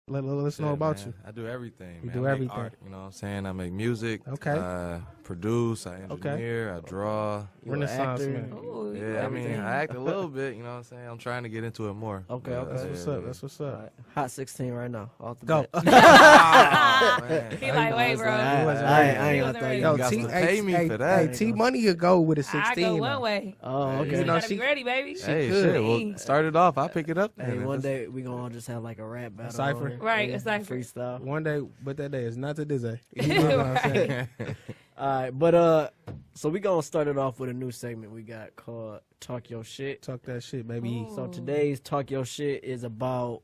Let us know about man. you. I do everything. You man. do I make everything. Art, you know what I'm saying? I make music. Okay. Produce. I engineer. I draw. You an Renaissance actor. man. Ooh, you Yeah, I mean, everything. I act a little bit. You know what I'm saying? I'm trying to get into it more. Okay, But, okay. That's what's up. That's what's All up. right. Hot 16 right now. Off the Go. bat. Oh, man. He like, wait, bro. I wasn't ain't ready. gonna throw you. Yo, got T, to pay me hey, for that. Hey, T Money could go with a I 16. go one though. way. Oh, You okay. know, gotta she- be ready, baby. Hey, could. shit. Well, start it off. I'll pick it up. Hey, then. one day we gonna all just have like a rap battle. cipher? on here. Right, Yeah, a cipher. Freestyle. One day, but that day is not to this day. You know what I'm saying? All right, but so we gonna start it off with a new segment we got called Talk Your Shit. Talk that shit, baby. So today's Talk Your Shit is about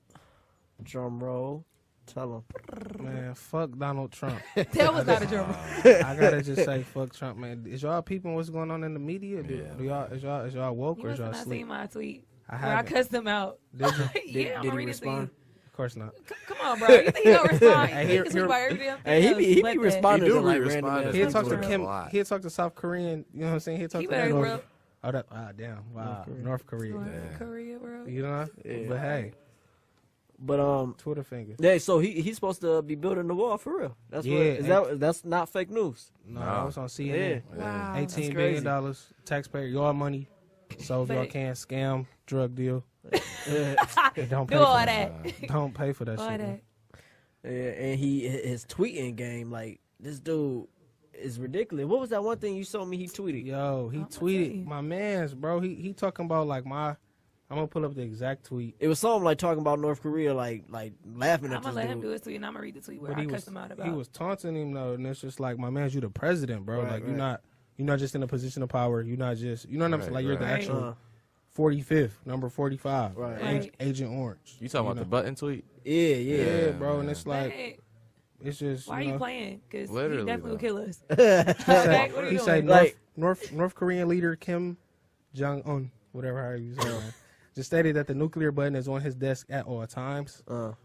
drum roll. Tell them. Man, fuck Donald Trump. That was not a drum roll. I gotta just say, fuck Trump, man. Is y'all peeping what's going on in the media? Do y'all is y'all woke You or is must y'all have not asleep? seen my tweet. I Where I haven't. cussed him out. Did you? Yeah, I'm did he gonna read it to respond? you. Of course not. Come on, bro. You think he gonna respond? Hey, He here- can tweet about every damn thing Hey, he else be but that. responding He to do like be random responding. ass He'll Fuck talk to Trump. Kim. A lot. He'll talk to South Korean. You know what I'm saying? He'll talk He to better, that. bro. Oh, that. Ah, damn. Wow. North Korea. North Yeah. Korea, bro. You know? Yeah. But hey, But Twitter fingers. yeah. So he's supposed to be building the wall for real. That's what. Yeah, Is that's not fake news? No, No. I was on CNN. Wow. $18 That's billion crazy. dollars, taxpayer, your money. So if y'all But- can scam, drug deal, don't pay Do for all that. that. Don't pay for that All shit. that. Yeah, and his tweeting game, like this dude is ridiculous. What was that one thing you showed me he tweeted? Yo, he I'ma tweeted tell you. my man's, bro. He talking about like my. I'm gonna pull up the exact tweet. It was something like talking about North Korea, like laughing I'm at gonna this let him dude. do his tweet, and I'm gonna read the tweet where But I he cussed was him out about. he was taunting him though, and it's just like my man's, you the president, bro. Right, like right. you're not just in a position of power. You're not just you know what I'm saying. Right, Like you're the right. actual 45th, number 45, Right. Right. Agent Orange. You talking about the button tweet? Yeah, Yeah, yeah. bro, and it's like Hey, it's just why are you playing? Because he Literally, definitely will though. kill us. Okay, what are he you say doing? Like- North Korean leader Kim Jong Un, whatever how you say it, man, just stated that the nuclear button is on his desk at all times.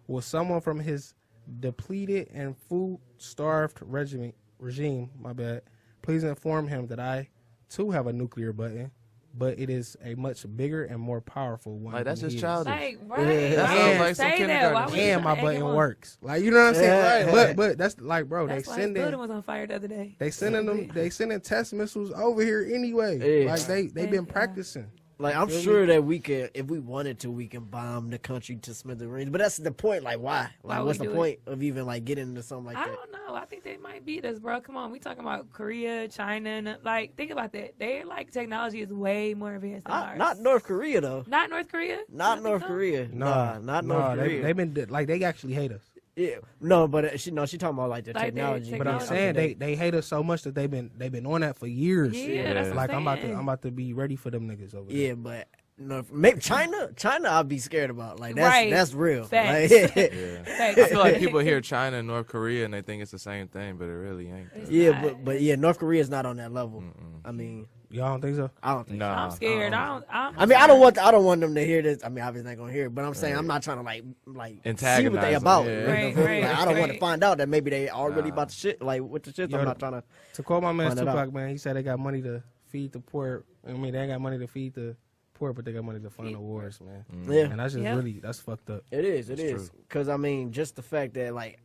Will someone from his depleted and food-starved regime, my bad, please inform him that I too have a nuclear button, but it is a much bigger and more powerful one. Like, that's than just his. childish. Like, right? Yeah. That Why sounds would like you some say that? Why kindergarten would you And my try to egg him button on? works. Like you know what I'm saying? Yeah. But that's like, bro, That's they why his building sending was on fire the other day. they sending test missiles over here anyway. Yeah. Like they been Yeah. practicing. Like I'm Feel me? sure that we could, if we wanted to, we can bomb the country to smithereens. But that's the point. Like, why? Why Like, would what's we the do point of even like getting into something like I that? don't know. I think they might beat us, bro. Come on, we talking about Korea, China, and like think about that. Their like technology is way more advanced than ours. Not North Korea though. Not North Korea. Not You North think so? Korea. Nah, not North Korea. They've been like they actually hate us. Yeah, no, but she talking about like the Like their technology. But I'm Technology. saying they hate us so much that they've been on that for years. Yeah, that's what Like I'm saying. I'm about to be ready for them niggas over there. Yeah, but no, maybe China I'll be scared about. Like that's Right. that's real. Facts. Like, Yeah. Facts. I feel like people hear China and North Korea and they think it's the same thing, but it really ain't. It's yeah, not. but yeah, North Korea's not on that level. I mean, Y'all don't think so? I don't think. Nah. I'm scared. I'm I mean, I don't want them to hear this. I mean, obviously not gonna hear it, but I'm saying I'm not trying to like see what Antagonize they them, about. yeah. You know what I Right, mean? right, Like, I don't want to right. find out that maybe they are really about the shit. Like with the shit, Yo, I'm not trying to. To quote my man Find it out. Tupac, man, he said they got money to feed the poor. I mean, they ain't got money to feed the poor, but they got money to fund the wars, man. Yeah, And that's just Yep. really that's fucked up. it is. It is because I mean, just the fact that like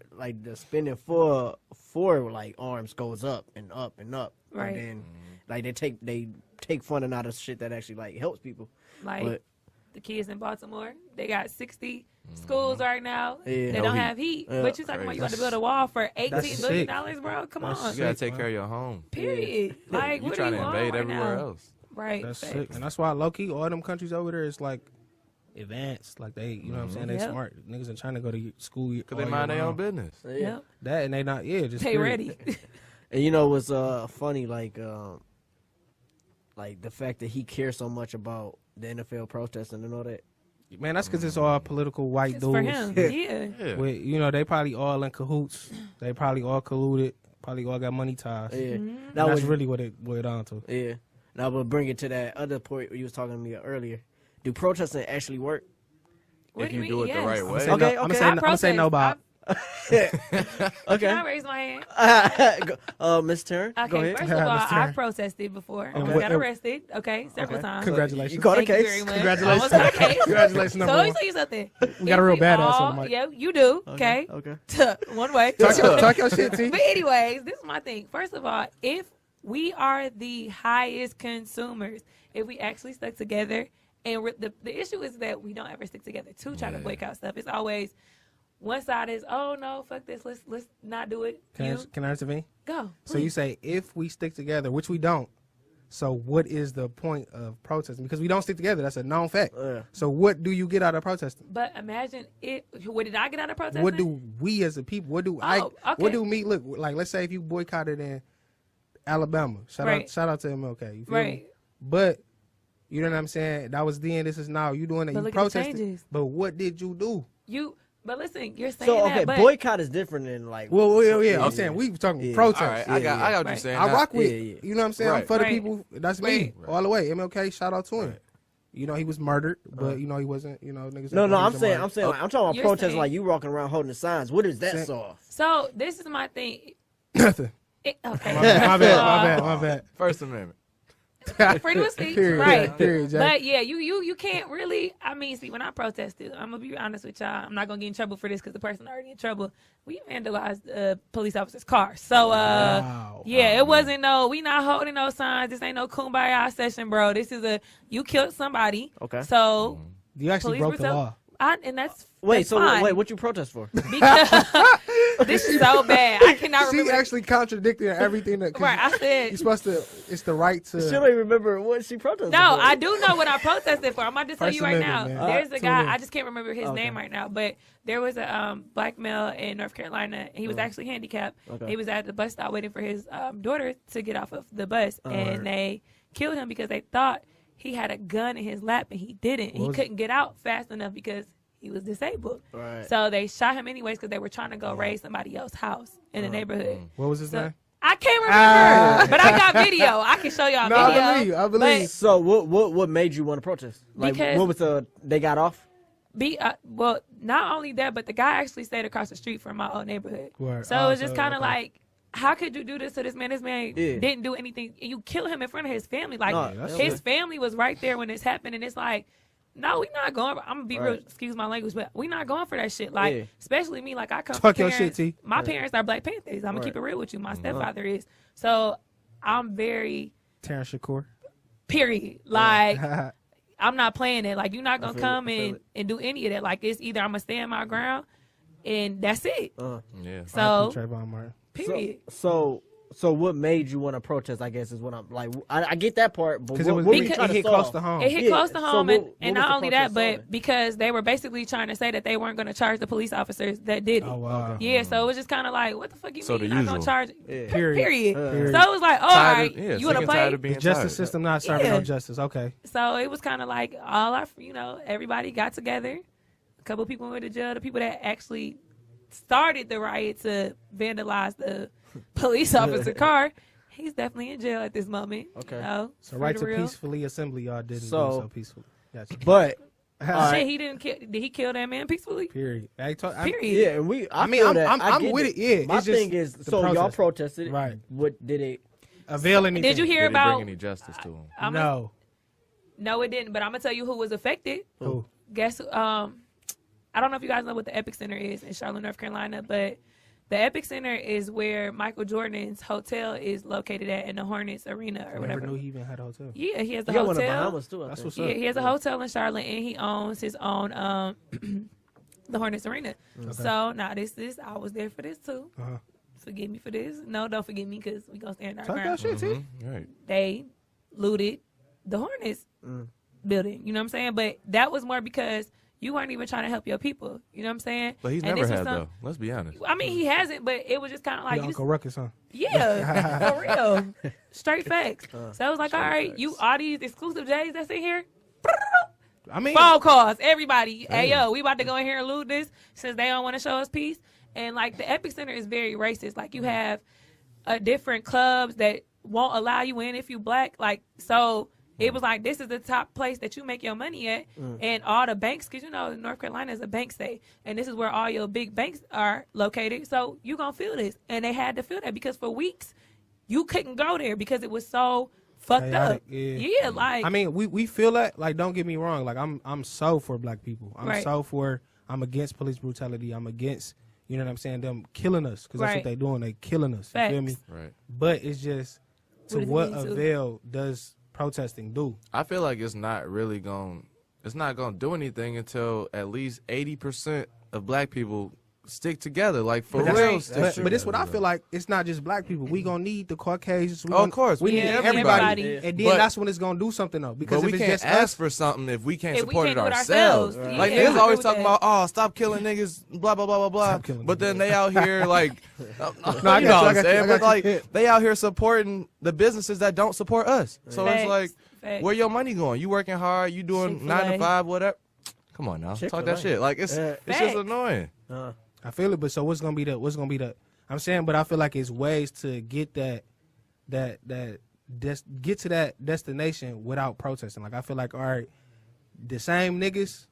the spending for like arms goes up and up and up, Right. And then like they take funding out of shit that actually like helps people. like But the kids in Baltimore. They got 60 schools right now. Yeah. They No don't heat. have heat. Yeah. But you talking about you want to That's- build a wall for $18 that's billion sick. dollars, bro? Come That's on. You gotta sick, take man. care of your home. Period. Like You what trying do to you want invade right everywhere now? else. Right. That's facts. sick, and that's why low key all them countries over there is like advanced. Like they, you know what I'm saying? They Yep. smart niggas in China go to school Cause they mind their own business. Yeah. Yep. That and they not just They period. ready. And you know what's funny, like the fact that he cares so much about the NFL protesting and all that. Man, that's because it's all political white It's dudes. for him. Yeah. Yeah. With, you know, they probably all in cahoots. They probably all colluded. Probably all got money ties. Yeah, Mm-hmm. And that that's was really what it boiled down to. yeah. Now, but bring it to that other point you was talking to me earlier. Do protesting actually work? What If do you mean? do it the Yes. right I'm way. gonna say Okay, no, I'm okay. gonna say no, Bob. Can I Okay. raise my hand? Miss Taryn, go Okay, ahead. first of all, Mr. I protested before. I what- got arrested, several Okay. times. Congratulations. You caught a Thank you case. very much. Congratulations. Almost got a case. Congratulations, So number let me one. tell you something. We got a real If we badass all- on the mic. Yeah, you do. Okay. Okay. One way. Talk your shit, T. But anyways, this is my thing. First of all, if we are the highest consumers, if we actually stuck together, and the issue is that we don't ever stick together to try to boycott stuff. It's always one side is, oh no, fuck this, let's not do it. Can I intervene? Go. So you please. say if we stick together, which we don't. So what is the point of protesting? Because we don't stick together. That's a known fact. Yeah. So what do you get out of protesting? But imagine it. What did I get out of protesting? What do we as a people? What do okay. What do me look like? Let's say if you boycotted in Alabama, shout out to MLK. You feel me? Right. But you know what I'm saying? That was then. This is now. You doing it. But You look at the protested. changes. But what did you do? But listen, you're saying So that. okay, But boycott is different than like. Well, yeah. Yeah, I'm saying we talking Yeah. protest. All right, Yeah, I got what you're Right. saying. I now. rock with. Yeah. You know what I'm saying? I'm Right. for the Right. people. That's me Right. all the way. MLK. Shout out to him. Right. You know he was murdered, but you know he wasn't. You know niggas. No, that I'm was saying, murdered. like, I'm talking about You're protesting saying- like you walking around holding the signs. What is that Saying- soft? so this is my thing. Nothing. Okay. My bad. My bad. First Amendment. Freedom of speech, Period. right? Period, Jay. But yeah, you can't really. I mean, see, when I protested, I'm gonna be honest with y'all. I'm not gonna get in trouble for this because the person already in trouble. We vandalized a police officer's car. So Wow. yeah, it wasn't no. We not holding no signs. This ain't no kumbaya session, bro. This is you killed somebody. Okay. So You actually police broke the law. and that's Wait, that's so fine. wait, what you protest for? Because this is so bad. I cannot She remember. actually contradicted everything that. 'cause Right, I said. You're supposed to. It's the right to. She don't even remember what she protested No, for. I do know what I protested for. I'm about to tell First you right now. Amendment, man. There's a Tune guy, in. I just can't remember his name right now, but there was a black male in North Carolina. And he was actually handicapped. Okay. He was at the bus stop waiting for his daughter to get off of the bus, and they killed him because they thought he had a gun in his lap, and he didn't. He was couldn't get out fast enough because he was disabled. Right. So they shot him anyways because they were trying to go raid somebody else's house in the neighborhood. What was his So name? I can't remember, but I got video. I can show y'all No, video. I believe. But- So what made you want to protest? Like Because- what was they got off? Well, not only that, but the guy actually stayed across the street from my old neighborhood. Word. So Oh, it was just so, kind of okay. like, how could you do this to this man? This man Yeah. didn't do anything. And you kill him in front of his family. Like No, that's his good. family was right there when this happened, and it's like, no, we not going. I'm gonna be real. Right. Excuse my language, but we not going for that shit. Like, Yeah. especially me. Like I come. Talk from your shit, parents- T. My parents are Black Panthers. I'm gonna Right. keep it real with you. My stepfather is. So I'm very Terrence Shakur. period. Like. I'm not playing it. Like, you're not gonna feel come it, I feel and, it. and do any of that. Like, it's either I'm gonna stand my ground, and that's it. Yeah. So, Trayvon Martin. period. So what made you want to protest? I guess is what I'm like. I get that part, but Because what, it was what we Because- trying it to hit solve? close to home. It hit Yeah, close to so home, what- and what not was the only that, protest but solving? because they were basically trying to say that they weren't gonna charge the police officers that did it. Oh wow. Yeah, so it was just kind of like, what the fuck you So mean the you're not gonna usual. charge? Yeah. Period. Period. Period. So it was like, all Tired right, of- yeah, you wanna sick and play? tired of being The justice tired. system not serving Yeah. no justice. Okay. So it was kind of like all our, everybody got together. A couple people went to jail. The people that actually started the riot to vandalize the police officer car, he's definitely in jail at this moment. Okay. You know, So for right the to real. peacefully assembly, y'all didn't So- do so peacefully. Gotcha. But Shit, he didn't kill. Did he kill that man peacefully? Period. Period. yeah, and I mean, feel I'm- that. I'm- I I'm get with it, yeah, My it's just thing is, the so y'all protest. protested. Right. What did it? Avail anything. Did you hear Did he about? bring any justice to him? No. No, it didn't. But I'm gonna tell you who was affected. Who? Guess who? I don't know if you guys know what the Epic Center is in Charlotte, North Carolina, but the Epic Center is where Michael Jordan's hotel is located at in the Hornets Arena or I whatever. never knew he even had a hotel. Yeah, he has You the got one in hotel. Bahamas too. I That's think. what's Yeah, up. he has a hotel in Charlotte, and he owns his own the Hornets Arena. So now I was there for this too. Uh-huh. Forgive me for this. No, don't forgive me because we gonna stand our Talk ground. that shit, T. Mhm, Right. They looted the Hornets building. You know what I'm saying? But that was more because you weren't even trying to help your people. You know what I'm saying? But he's And never this was had some- though. Let's be honest. I mean, he hasn't, but it was just kind of like Your Uncle Ruckus, huh? yeah, for real, straight facts. So it was like, all right, you all these exclusive J's that's in here. I mean, Phone calls, everybody. Hey, yo, we about to go in here and loot this since they don't want to show us peace. And like the Epic Center is very racist. Like you have different clubs that won't allow you in if you black. Like so, It was like, this is the top place that you make your money at. And all the banks, because North Carolina is a bank state, and this is where all your big banks are located. So you going to feel this. And they had to feel that because for weeks, you couldn't go there because it was so fucked Chaotic, up. yeah. Like. I mean, we feel that. Like, don't get me wrong. Like, I'm so for black people. I'm against police brutality. I'm against, you know what I'm saying, them killing us, because that's what they doing. They killing us. You feel me? Right. But it's just, to What what does it mean to? avail does protesting do? I feel like it's not gonna do anything until at least 80% of black people stick together, like for But real. that's- but it's what I feel like. It's not just black people. We gonna need the Caucasians. Of course, we need Yeah, everybody. everybody. And then But- that's when it's gonna do something though. Because But if we it's can't just ask us, for something if we can't If we support can't it do it ourselves. ourselves. Like Yeah, I niggas agree always with talking that. about, stop killing niggas, blah blah blah blah blah. Stop killing But then niggas. they out here like, I you got know you, what I I'm got you, saying? I But got you. like they out here supporting the businesses that don't support us. So it's Facts, like, facts. where your money going? You working hard? You doing 9 to Chick-fil-A. 5, whatever? Come on now, talk Chick-fil-A. that shit. Like it's Yeah. just Facts. annoying. I feel it. But so what's gonna be the? I'm saying, but I feel like it's ways to get get to that destination without protesting. Like I feel like, all right, the same niggas,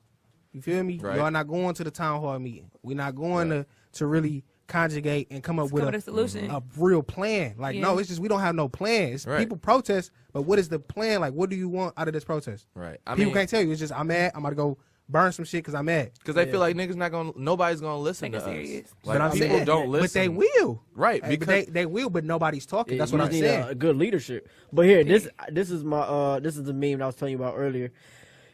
you feel me? Right. Y'all not going to the town hall meeting. We're not going to really conjugate and come up with come with a solution. a real plan. Like Yeah. no, it's just we don't have no plan. It's Right. people protest, but what is the plan? Like what do you want out of this protest? Right. I People mean, can't tell you. It's just I'm mad. I'm about to go burn some shit because I'm mad. because they feel like nobody's gonna listen Take to it us. serious. Like But I'm people saying, don't listen. But they will. Right, Hey, but because they will, but nobody's talking. That's You what I'm just need saying. a good leadership. But here, this is my this is the meme that I was telling you about earlier.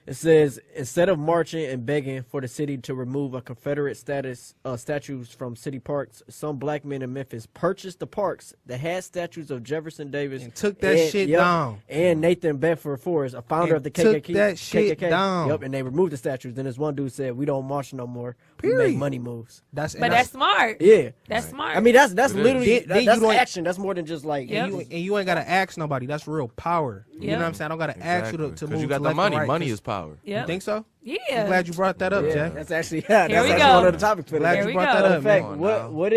It says, instead of marching and begging for the city to remove a Confederate statues from city parks, some black men in Memphis purchased the parks that had statues of Jefferson Davis And took that shit down. and Nathan Bedford Forrest, a founder And of the took KKK. that shit down. Yep, and they removed the statues. Then this one dude said, "We don't march no more. We Period. make money moves." That's But that's smart. Yeah, That's smart. I mean that's It is. literally Then you that's don't- action. That's more than just like Yep. and you ain't gotta ask nobody. That's real power. You Yeah. know what I'm saying? I don't gotta ask you to because move you got to the left money. and right, Money 'cause- is power. yeah. You think so? Yeah. I'm glad you brought that up, yeah, Jay. that's actually Here that's we actually go. one of the topics for Glad today. Here you we brought go. that up, In fact, Come on what now. what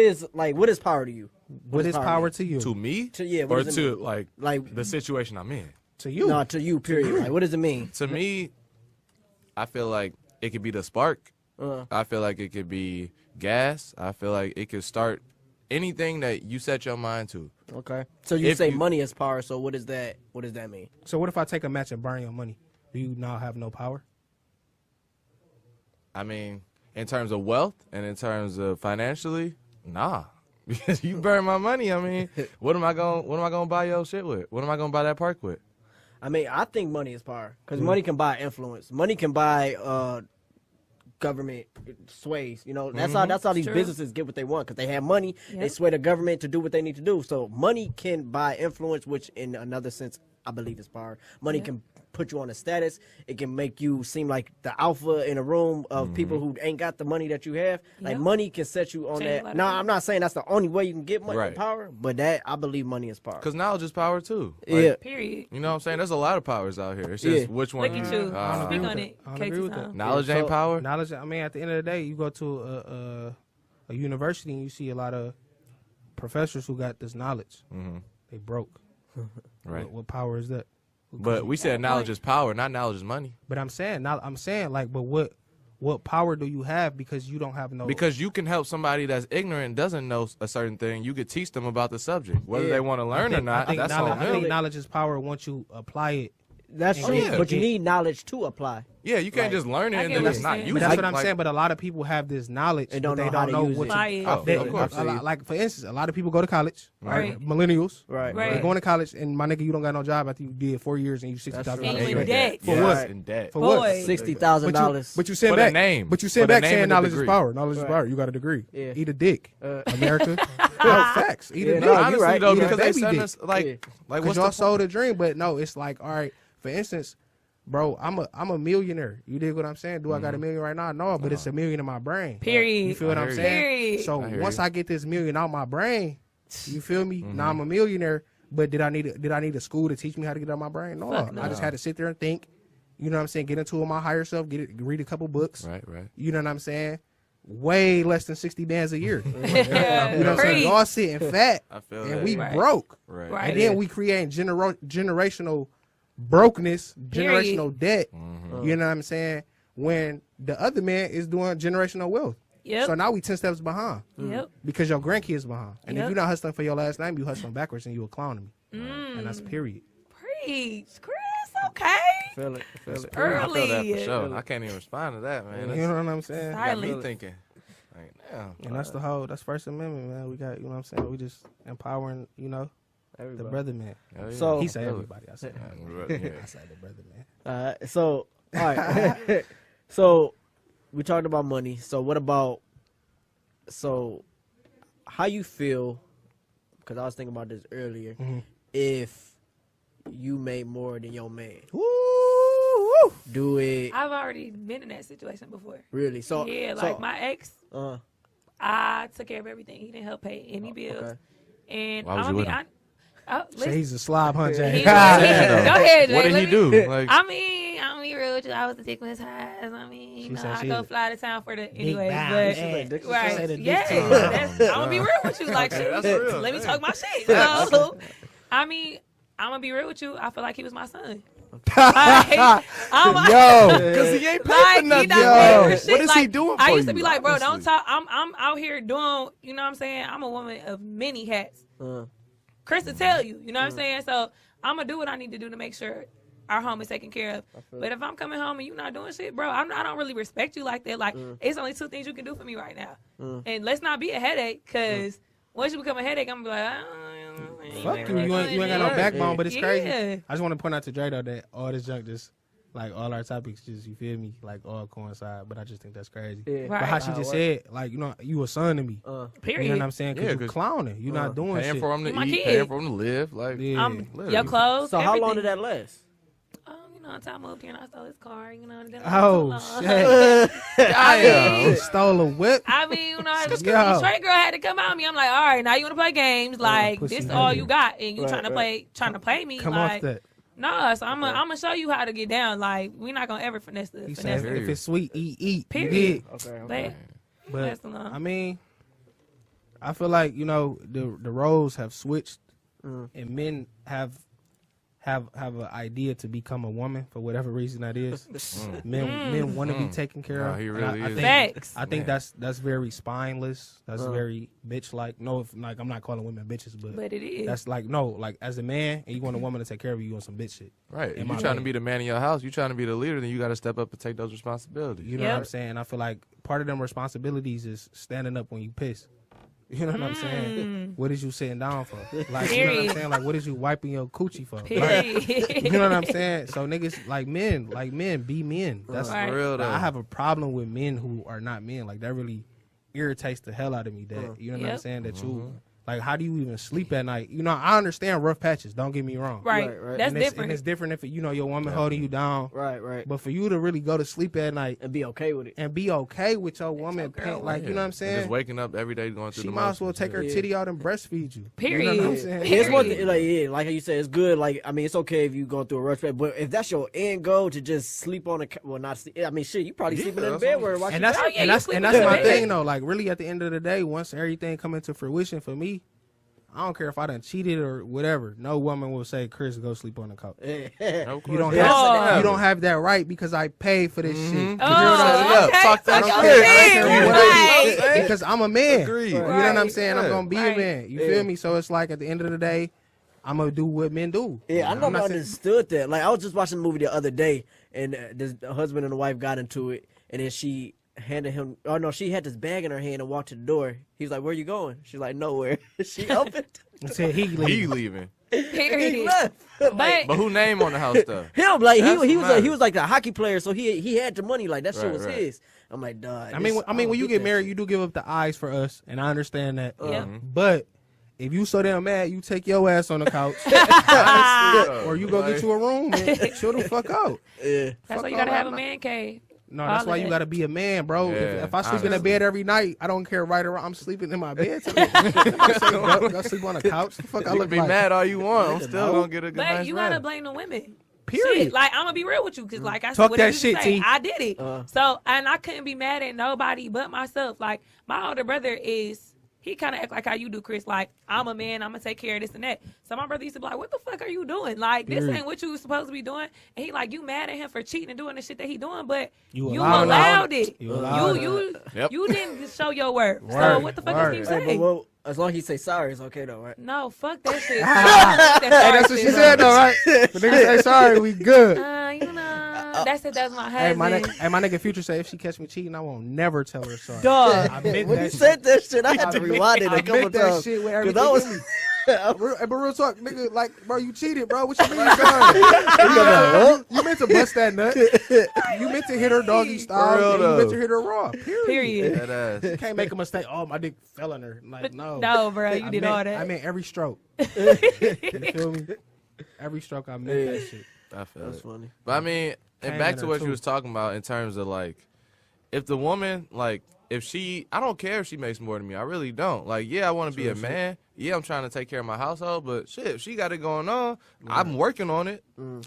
is power to you? What is power to you? To me, To- yeah, what or does it to mean? like the situation I'm in. To you? No, to you. Period. Like, what does it mean? To me, I feel like it could be the spark. Uh, I feel like it could be gas. I feel like it could start anything that you set your mind to. okay. So you If say you- money is power. So what is that? What does that mean? So what if I take a match and burn your money? Do you now have no power? I mean, in terms of wealth and in terms of financially, nah. Because you burn my money. I mean, what am I gonna buy your shit with? What am I gonna buy that park with? I mean, I think money is power because money can buy influence. Money can buy government sways. You know, that's how these True. businesses get what they want because they have money. They Yep. sway the government to do what they need to do. So money can buy influence, which in another sense, I believe is power. Money can put you on a status. It can make you seem like the alpha in a room of people who ain't got the money that you have. Like Yep. money can set you on Change a lot that. of Now, things. I'm not saying that's the only way you can get money Right. power, but that I believe money is power. Because knowledge is power too. Like, Yeah. Period. You know what I'm saying? There's a lot of powers out here. It's just Yeah. which one Look at you. you. Speak on with it. that. I don't agree with KT that. Tom. Knowledge Yeah, ain't so- power. Knowledge. I mean, at the end of the day, you go to a university and you see a lot of professors who got this knowledge. They broke. Right. What power is that? But we said knowledge is power, not knowledge is money. But I'm saying like, but what power do you have because you don't have no? Because you can help somebody that's ignorant, doesn't know a certain thing. You could teach them about the subject, whether Yeah. they want to learn or I not. think That's knowledge, on I think them. knowledge is power once you apply it. That's Oh, true, yeah. but you need knowledge to apply. Yeah, you can't just learn it I and get then what it's you're not saying. used. But that's what I'm Like, saying. But a lot of people have this knowledge And don't but they know how don't to know use what it. to. Apply it. Oh, They, of course. like for instance, a lot of people go to college, Right. Millennials, Right. Right. They're going to college, and my nigga, you don't got no job after you did 4 years and you $60,000. That's And you in Right. debt. For yes, what? in debt. For what? Boy. $60,000. But you send For the back name. But you For send the back name saying and the knowledge is degree. power. Knowledge is Right. power. You got a degree. Yeah. Eat a dick, America. No, facts. Eat a Yeah, dick. no, you Honestly, right. though, You because right. they Baby send dick. us like Yeah. like Because what's y'all the sold a dream, but no, it's like, all right. For instance, bro, I'm a millionaire. You dig what I'm saying? Do I got a million right now? No, but it's a million in my brain. Period. You feel what I I'm hear you. saying? Period. So I hear once you. I get this million out my brain, you feel me? Now I'm a millionaire. But did I need a school to teach me how to get out my brain? No, Fuck no. I just had to sit there and think. You know what I'm saying? Get into it my higher self. Read a couple books. Right, right. You know what I'm saying? Way less than 60 bands a year. You Yeah. know what I'm saying? Preach. Y'all sitting fat, I feel and that. we Right. broke. Right. Right. And then we creating generational brokenness, Period. generational debt. You know what I'm saying? When the other man is doing generational wealth. Yep. So now we 10 steps behind Yep. because your grandkids behind. And if Yep. you're not hustling for your last name, you hustling backwards and you a clown to me. And that's period. Preach, Chris. Okay. Feel it. I feel that for Early. sure. I can't even respond to that, man. You know what I'm saying? Got me Silent. thinking. Like, damn. And that's First Amendment, man. We got, you know what I'm saying? We just empowering, you know, the Everybody. brother man. Hell yeah. So- He say Feel it. everybody. I say Yeah. I say the brother man. So, all right. So, we talked about money. So, what about? So, how you feel? Because I was thinking about this earlier. If you made more than your man, Woo! do it I've already been in that situation before. really? So, Yeah, so, like my ex, uh, I took care of everything. He didn't help pay any bills. okay. And Why was I you mean, with him? So listen, he's a slob hunter. he- Go go ahead, What Jay, did let he me- do? Like, I'm be real with you. I was a dick with his highs. I mean, She you know, said I she go was fly to town for the anyways, bad but man. She right, said a dick yeah, to her. I'm gonna be real with you. Like, shit, that's real. let me Yeah. talk my shit. So, I mean, I'm gonna be real with you. I feel like he was my son. Like, Yo, because he ain't paying like, for he nothing. not Yo. paying for shit. What is he Like, doing for I used to you, be like, bro, don't honestly? talk. I'm out here doing, you know what I'm saying? I'm a woman of many hats. Chris will tell you, you know what I'm saying? So I'm gonna do what I need to do to make sure our home is taken care of. But if I'm coming home and you not doing shit, bro, I don't really respect you like that. Like, it's only two things you can do for me right now. And let's not be a headache, because once you become a headache, I'm gonna be like, fuck you. You ain't got no Right. backbone, but it's crazy. Yeah. I just want to point out to Dre though that all this junk just like all our topics just, you feel me, like all coincide. But I just think that's crazy. Yeah. But how Right. she just said, like, you know, you a son to me. Period. You know what I'm saying? Because Yeah, you 'cause- clowning. You not doing Paying shit. for him to My eat, kid. paying for him to live. Like, Yeah. literally. Your clothes. So, how long everything. did that last? You know, until I moved here and I stole his car, you know. And then Oh, shit. Damn. Stole a whip. I mean, you know, the Yo. straight girl had to come out of me. I'm like, all right, now you want to play games? Like, pussy this all nigga. you got, and you Right, trying to play me? Come like, off that. no. So I'm gonna show you how to get down. Like, we're not gonna ever finesse the He finesse. said, if it's sweet, eat. Period. You dig? Okay. But But That's enough. I mean, I feel like, you know, the roles have switched, and men have an idea to become a woman for whatever reason that is. Men want to be taken care No, of. he And really I is. think, Facts. I think Man. that's very spineless. That's very bitch like. No, like I'm not calling women bitches, But it is. that's like no, like as a man and you want a woman to take care of you, you want some bitch shit. Right. If In you my trying to way. be the man in your house, you trying to be the leader, then you got to step up and take those responsibilities. You know Yep. what I'm saying? I feel like part of them responsibilities is standing up when you piss. You know what I'm saying? What is you sitting down for? Like, you know what I'm Period. saying? Like, what is you wiping your coochie for? Like, Period. you know what I'm saying? So niggas like men, be men. That's Right. For real, though. I have a problem with men who are not men. Like that really irritates the hell out of me. That you know what I'm Yep. saying? That you like, how do you even sleep at night? You know, I understand rough patches. Don't get me wrong. Right. Right. That's And it's, different. And it's different if you know your woman holding you down. Right. But for you to really go to sleep at night And be okay with it. and be okay with your woman, girl paying, like Yeah. you know what I'm And saying? just waking up every day going through She the might as well motions. take her Yeah. titty out and breastfeed you. Period. You know what I'm Yeah, saying? Yeah, it's one Period. thing, like like you said, it's good. Like I mean, it's okay if you go through a rush, but if that's your end goal to just sleep on well, not sleep. I mean, shit, you probably Yeah, sleeping in that's bed what- where watching. And that's Oh, yeah, and you that's sleep and in that's the my bed. thing though. Like really, at the end of the day, once everything come into fruition for me, I don't care if I done cheated or whatever. No woman will say, "Chris, go sleep on the couch." Of You don't course. have Oh. you don't have that right because I paid for this shit. Oh, You know what I'm saying? Yeah, okay. talk that Fuck I don't shit. your care- I don't care man. what Right. I do because I'm a man. Agreed. You know what I'm Right. saying? I'm gonna be Right. a man. You feel me? So it's like at the end of the day, I'm gonna do what men do. Yeah, I I'm never not saying- understood that. Like I was just watching a movie the other day, and the husband and the wife got into it, and then she handed him. Oh no, she had this bag in her hand and walked to the door. He's like, "Where you going?" She's like, "Nowhere." She opened. Until he He leave. leaving. He Period. left. But But who name on the house though? Him like That's he what was he matters. was like the hockey player, so he had the money. Like that shit Right, was right. his. I'm like, dog. I mean, when you get married, you do give up the eyes for us, and I understand that. Yep. But if you so damn mad, you take your ass on the couch, or you go get you a room and chill the fuck out. Yeah. that's Fuck why you all gotta have that. a man cave. No, that's All why of you that. gotta be a man, bro. Yeah, If I sleep in a honestly. bed every night, I don't care right or wrong. I'm sleeping in my bed. Go sleep on the couch. The fuck I You look can be like. mad all you want. I'm still gonna get a good But night's you gotta rest. blame the women. Period. Shit, like I'm gonna be real with you, cause like I said, Talk whatever that you shit, say, T. I did it. So and I couldn't be mad at nobody but myself. Like my older brother he kind of act like how you do, Chris. Like, I'm a man, I'm gonna take care of this and that. So my brother used to be like, what the fuck are you doing? Like, this ain't what you was supposed to be doing. And he like, you mad at him for cheating and doing the shit that he doing, but you allowed it. You allowed Yep. You didn't show your worth. So Word, what the fuck word. is he Hey, saying? but well, as long as he say sorry, it's okay though, right? No, fuck that shit. That's what she said though, right? The nigga say sorry, we good. You know, that's it. That's my Hey, husband. my nigga Future say if she catch me cheating, I won't never tell her sorry. Dog. I meant When that you shit. said that shit, I had to rewind it I a couple meant that times. shit with 'Cause everything. I was, in me. But real talk, nigga, like, bro, you cheated, bro. What you mean, done? You meant to bust that nut. You meant to hit her doggy style. real, And you meant though. to hit her raw. Period. Period. That You ass. can't make a mistake. Oh, my dick fell in her. Like, But no. no, bro, you I did meant- all that. I meant every stroke. You feel me? Every stroke, I meant that shit. I feel that's it. funny. But I mean, and Came back in to her what you too. was talking about in terms of like, if the woman, like, if she, I don't care if she makes more than me. I really don't. Like, yeah, I want to be a man. Yeah, I'm trying to take care of my household. But shit, if she got it going on, I'm working on it.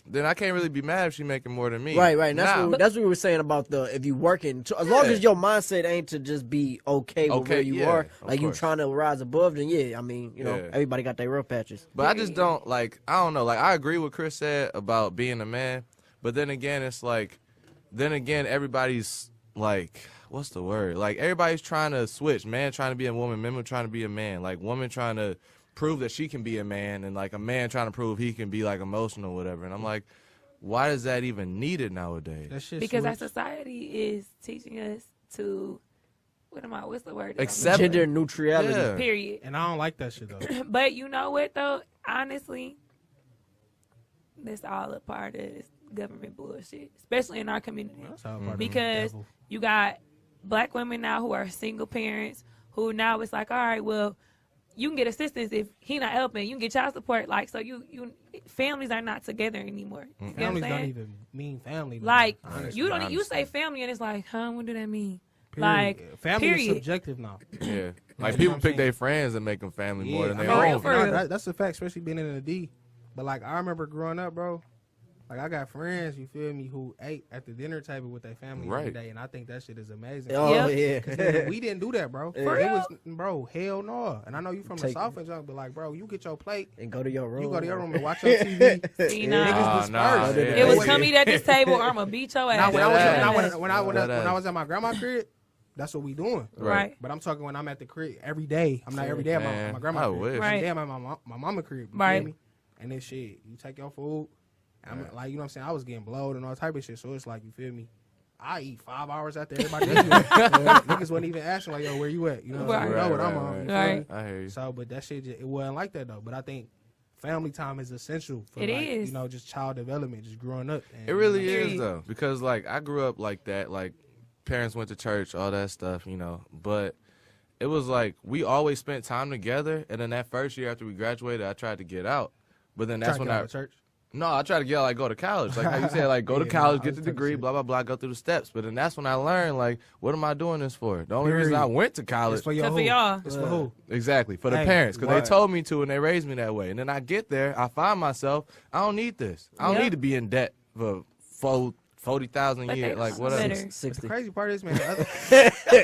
Then I can't really be mad if she making more than me. Right, right. And Now, that's what we were saying about the if you working. As long Yeah. as your mindset ain't to just be okay with Okay, where you yeah, are, of like you course. trying to rise above, then yeah, I mean, you know, Yeah. everybody got their rough patches. But I just don't like. I don't know. Like I agree with Chris said about being a man, but then again, it's like, everybody's like, what's the word? Like everybody's trying to switch. Man trying to be a woman, women trying to be a man. Like woman trying to prove that she can be a man, and like a man trying to prove he can be like emotional, or whatever. And I'm like, why is that even needed nowadays? That shit Because our switched. society is teaching us to, what's the word? Accept- Gender neutrality. Yeah. Period. And I don't like that shit, though. But you know what though? Honestly, that's all a part of this government bullshit, especially in our community. That's all part of the Because devil. you got black women now who are single parents who now it's like, all right, well, you can get assistance if he not helping. You can get child support. Like, so you families are not together anymore. You know what I'm Families don't saying? even mean family. no Like, more, honestly. you don't. You honestly. say family and it's like, huh? What do that mean? Period. Like, family is period. subjective now. Yeah. Like what people I'm pick saying. their friends and make them family more than I their mean, real, own. for real. That's a fact, especially being in the D. But like, I remember growing up, bro. Like, I got friends, you feel me, who ate at the dinner table with their family every Right. day, and I think that shit is amazing. Oh Yep. yeah. 'Cause, nigga, we didn't do that, bro. For It real? was, bro, hell no. And I know you from the Take- South and junk, but like, bro, you get your plate, And go to your room. you go to your room and watch your TV. See, nah. Niggas dispersed. yeah. It was Wait. come eat at this table or I'm gonna beat your Now, ass. when I was That when I ass. was at my grandma's crib, that's what we doing. Right. But I'm talking when I'm at the crib every day. I'm not every day at Man, my grandma's I crib. wish. Every Right. day I'm at my mama crib. You Right. feel me? And then shit, you take your food. I'm like, you know what I'm saying? I was getting blowed and all type of shit. So it's like, you feel me? I eat 5 hours after everybody else. Niggas wasn't even asking like, yo, where you at? You know, Right. you know what I'm Right, on. right. You feel Right. me? I hear you. So, but that shit, it wasn't like that though. But I think family time is essential for It like, is. you know, just child development, just growing up. And, It really you know, is Period. though, because like I grew up like that. Like parents went to church, all that stuff, you know. But it was like we always spent time together. And then that first year after we graduated, I tried to get out. But then that's trying to when get out I of church. no, I tried to get out, like go to college. Like how you said, like go to Yeah, college, I get was the talking degree, shit. blah blah blah, go through the steps. But then that's when I learned like, what am I doing this for? The only reason I Period. went to It's college. for your Except who? for y'all. It's for who? Exactly, for the Hey, parents, because right. they told me to and they raised me that way. And then I get there, I find myself, I don't need this. I don't Yep. need to be in debt for 40,000 a But year, they like know whatever. better. The 60. crazy part is, man,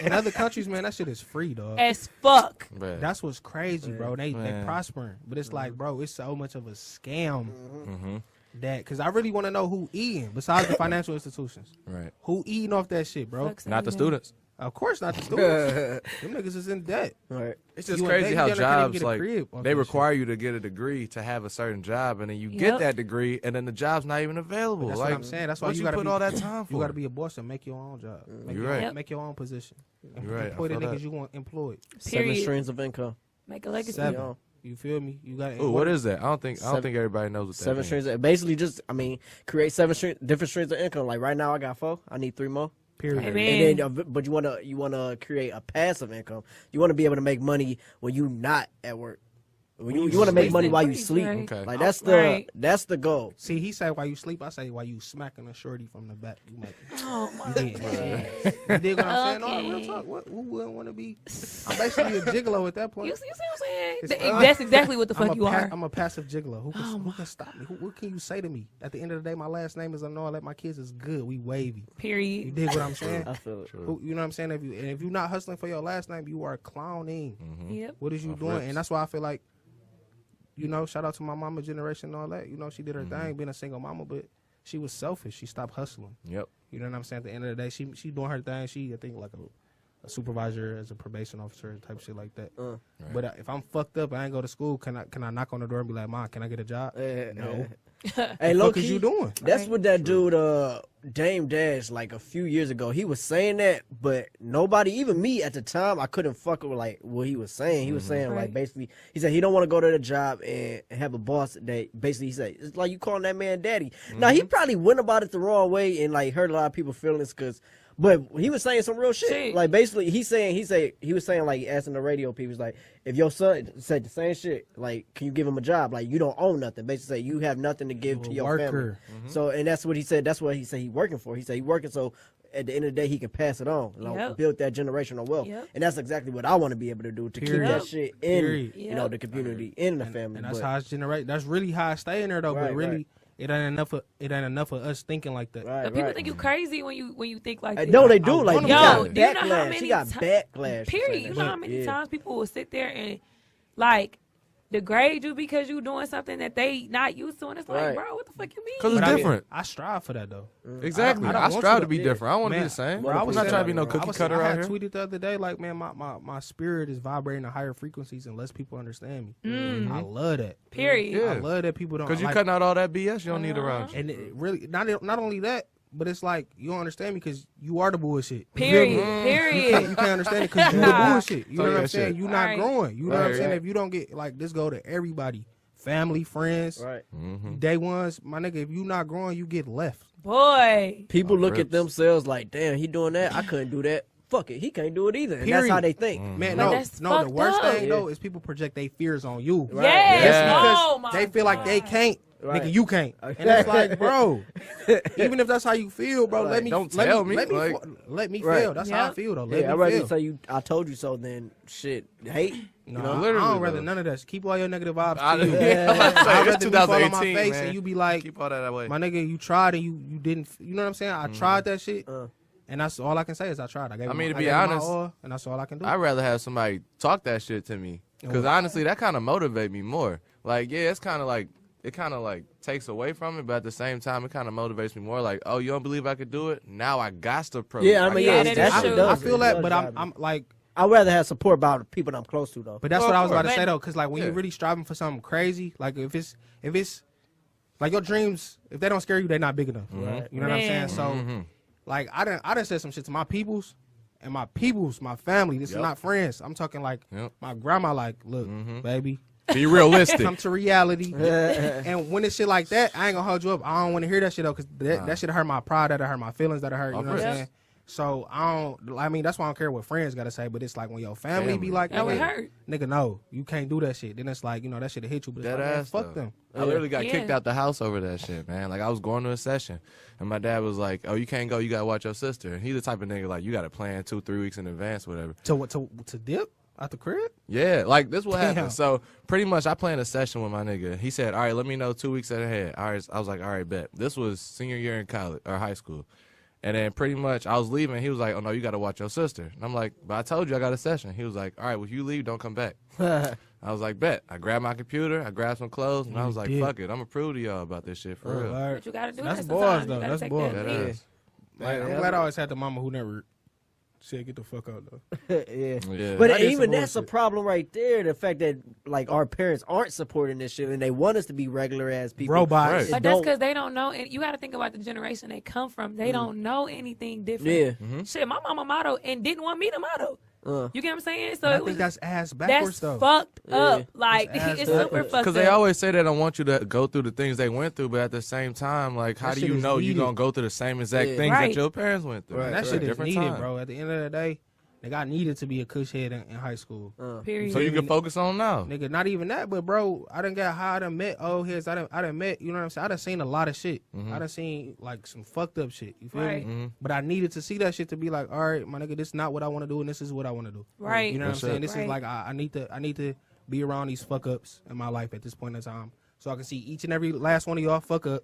in other countries, man, that shit is free, dog. As fuck. Bruh. That's what's crazy, bro. They Man. prospering, but it's like, bro, it's so much of a scam Mhm. that because I really want to know who eating besides the financial institutions. Right. Who eating off that shit, bro? Fuck Not the saying students. Of course not the students. Them niggas is in debt. Right. It's just You in crazy debt, you how down there can't even jobs get a like crib off they that require you to get a degree to have a certain job, and then you get Yep. that degree, and then the job's not even available. That's like, what I'm saying. That's why what you you gotta put be, all that time for. You got to be a boss and make your own job. Make You're your right. own, Yep. make your own position. You're right. I Employ the feel niggas that. you want employed. 7 Period. streams of income. Make a legacy. 7. You feel me? You got. Ooh, what is that? I don't think Seven- everybody knows what that 7 means. streams. Basically, just create 7 different streams of income. Like right now, I got 4. I need 3 more. Period. Amen. And then, but you wanna create a passive income. You wanna be able to make money when you not at work. You want to make money while you Right. sleep. Okay. Like that's Right. the goal. See, he said while you sleep. I say while you smacking a shorty from the back. You might. Oh my You dig what I'm saying? No, real talk. Who wouldn't want to be? I'm basically a gigolo at that point. You see what I'm saying? It's- That's exactly what the fuck I'm you are. I'm a passive gigolo. Who can stop me? What can you say to me? At the end of the day, my last name is Unknown. Let my kids is good. We wavy. You Period. dig what I'm saying? I feel it. You know what I'm saying? If you're not hustling for your last name, you are clowning. Yep. What is you Off doing? rips. And that's why I feel like, you know, shout out to my mama generation and all that. You know, she did her thing being a single mama, but she was selfish. She stopped hustling. Yep. You know what I'm saying? At the end of the day, she doing her thing. She, I think, like a supervisor as a probation officer type shit like that. Right. But if I'm fucked up, I ain't go to school. Can I knock on the door and be like, Mom, can I get a job? No. Hey, What low is key, you doing? That's Right. what that dude, Dame Dash, like a few years ago, he was saying that, but nobody, even me at the time, I couldn't fuck with like what he was saying. He was saying like Right. basically, he said he don't want to go to the job and have a boss that basically he said it's like you calling that man daddy. Now he probably went about it the wrong way and like hurt a lot of people's feelings because. But he was saying some real shit. Shit. Like basically, he was saying like asking the radio people, he's like, if your son said the same shit, like, can you give him a job? Like you don't own nothing. Basically, say you have nothing to give to You a your family. worker. So, and that's what he said. That's what he said he working for. He said he working so at the end of the day he can pass it on, you know, Yep. build that generational wealth. Yep. And that's exactly what I want to be able to do to Period. keep that shit in, Period. you know, the community, in the family. And that's but- how it's generated. That's really how I stay in there though. Right, but really, right. it ain't enough of us thinking like that. right, But people right. think you crazy when you think like that. No, they do. I Like, wanna you be got like that. Do you know how backlash. many She got ti- backlash. Period. You know how many times people will sit there and like degrade you because you doing something that they not used to, and it's like, Right. bro, what the fuck you mean? 'Cause it's But different. I strive for that though. Exactly. I don't I want strive you to be to- different. I don't want to be Man, the same. well, I I'm was not saying trying to be that, no bro. cookie cutter I out had here. tweeted the other day, like, man, my spirit is vibrating at higher frequencies and less people understand me. I love that. Period. Yeah. I love that people don't. Because you like, cutting out all that BS you don't need around you. and it really not only that, but it's like you don't understand me because you are the bullshit. You feel Period. me? Period. You can't understand it because you the bullshit. You know Talk what I'm that saying? shit. You not Right. growing. You know what I'm Right. saying? If you don't get like this, go to everybody, family, friends, Right. day ones. My nigga, if you not growing, you get left. Boy. People Off look at rips. themselves like, damn, he doing that. I couldn't do that. Fuck it. He can't do it either. And that's Period. how they think. Man, But no, that's no. The fucked worst up. thing though is people project their fears on you. Right. Yes. Yeah. Because Oh my they feel like they God. can't. Right. Nigga, you can't. And it's like, bro, even if that's how you feel, bro, let me Don't let tell me, me, let me, like- let me Right. feel. That's how I Yeah. feel though. Let Yeah, I'd me rather feel. tell you, I told you so, than shit, hate. No, know? I Literally, don't rather though. none of that. Keep all your negative vibes I- to you. yeah, I'm about to say, I'd it's rather me fall on my 2018, face man. and you be like, Keep all that way. my nigga, you tried and you didn't. You know what I'm saying? I tried that shit, and that's all I can say is I tried. I gave. I mean, it to my, be I gave it my honest, all, and that's all I can do. I'd rather have somebody talk that shit to me. Because honestly, that kind of motivate me more. Like, yeah, it's kind of like, it kind of like takes away from it, but at the same time, it kind of motivates me more. Like, oh, you don't believe I could do it? Now I got to prove it. Yeah, I mean, Yeah, yeah, that that is shit true. does. I feel it that, does but drive me. I'm like. I'd rather have support by the people that I'm close to, though. But that's Well, what I of was about to course. say though, because like when Yeah. you're really striving for something crazy, like if it's like your dreams, if they don't scare you, they're not big enough. Right. You know what I'm saying? Man. So like I done said some shit to my peoples, and my family. This is Yep. not friends. I'm talking like Yep. my grandma. Like, look, baby, Be realistic. come to reality. And when it's shit like that, I ain't gonna hold you up. I don't want to hear that shit though, because that shit hurt my pride, that hurt my feelings, that hurt. You know what I'm Yes. saying? So I mean, that's why I don't care what friends gotta say, but it's like when your family be Family. like, That would nigga, hurt. nigga, no, you can't do that shit. Then it's like, you know, that shit hit you, but it's Dead like, man, ass, fuck though. them. I literally got Yeah. kicked out the house over that shit, man. Like, I was going to a session, and my dad was like, oh, you can't go. You got to watch your sister. And he's the type of nigga, like, you got to plan 2-3 weeks in advance, whatever. To dip out the crib? Yeah, like, this what Damn. happened. So, pretty much, I planned a session with my nigga. He said, all right, let me know 2 weeks ahead. All right, I was like, all right, bet. This was senior year in college, or high school. And then pretty much, I was leaving. He was like, oh, no, you got to watch your sister. And I'm like, but I told you I got a session. He was like, all right, well, if you leave, don't come back. I was like, bet. I grabbed my computer, I grabbed some clothes, and I was like, did. fuck it. I'm going to prove to y'all about this shit for real. Alright. But you gotta do That's that boys, sometimes. though. You gotta That's take boys. that That lead. ass. Like, I'm glad I always had the mama who never said, get the fuck out, though. yeah. Yeah. But That is even some that's a bullshit. problem right there. The fact that like our parents aren't supporting this shit and they want us to be regular ass people. Robots. Right. It But that's don't- because they don't know. And you got to think about the generation they come from. They don't know anything different. Yeah. Shit, my mama motto and didn't want me to motto. You get what I'm saying? So I it think was that's ass backwards, that's though. fucked up. Yeah. Like That's ass it's super backwards. fucked up. Because they always say they don't want you to go through the things they went through, but at the same time, like, how That do shit you is know you're needed. going to go through the same exact Yeah. things Right. that your parents went through? Right. That shit is Different needed, time. bro. At the end of the day, Nigga, I needed to be a cush head in high school. Period. So you can focus on now. Nigga, not even that, but bro, I done got high, I done met old heads, I done met, you know what I'm saying? I done seen a lot of shit. I done seen like some fucked up shit, you feel Right. me? But I needed to see that shit to be like, all right, my nigga, this is not what I want to do, and this is what I want to do. Right. You know what I'm That's saying? it. This is Right. like, I need to be around these fuck ups in my life at this point in time, so I can see each and every last one of y'all fuck up,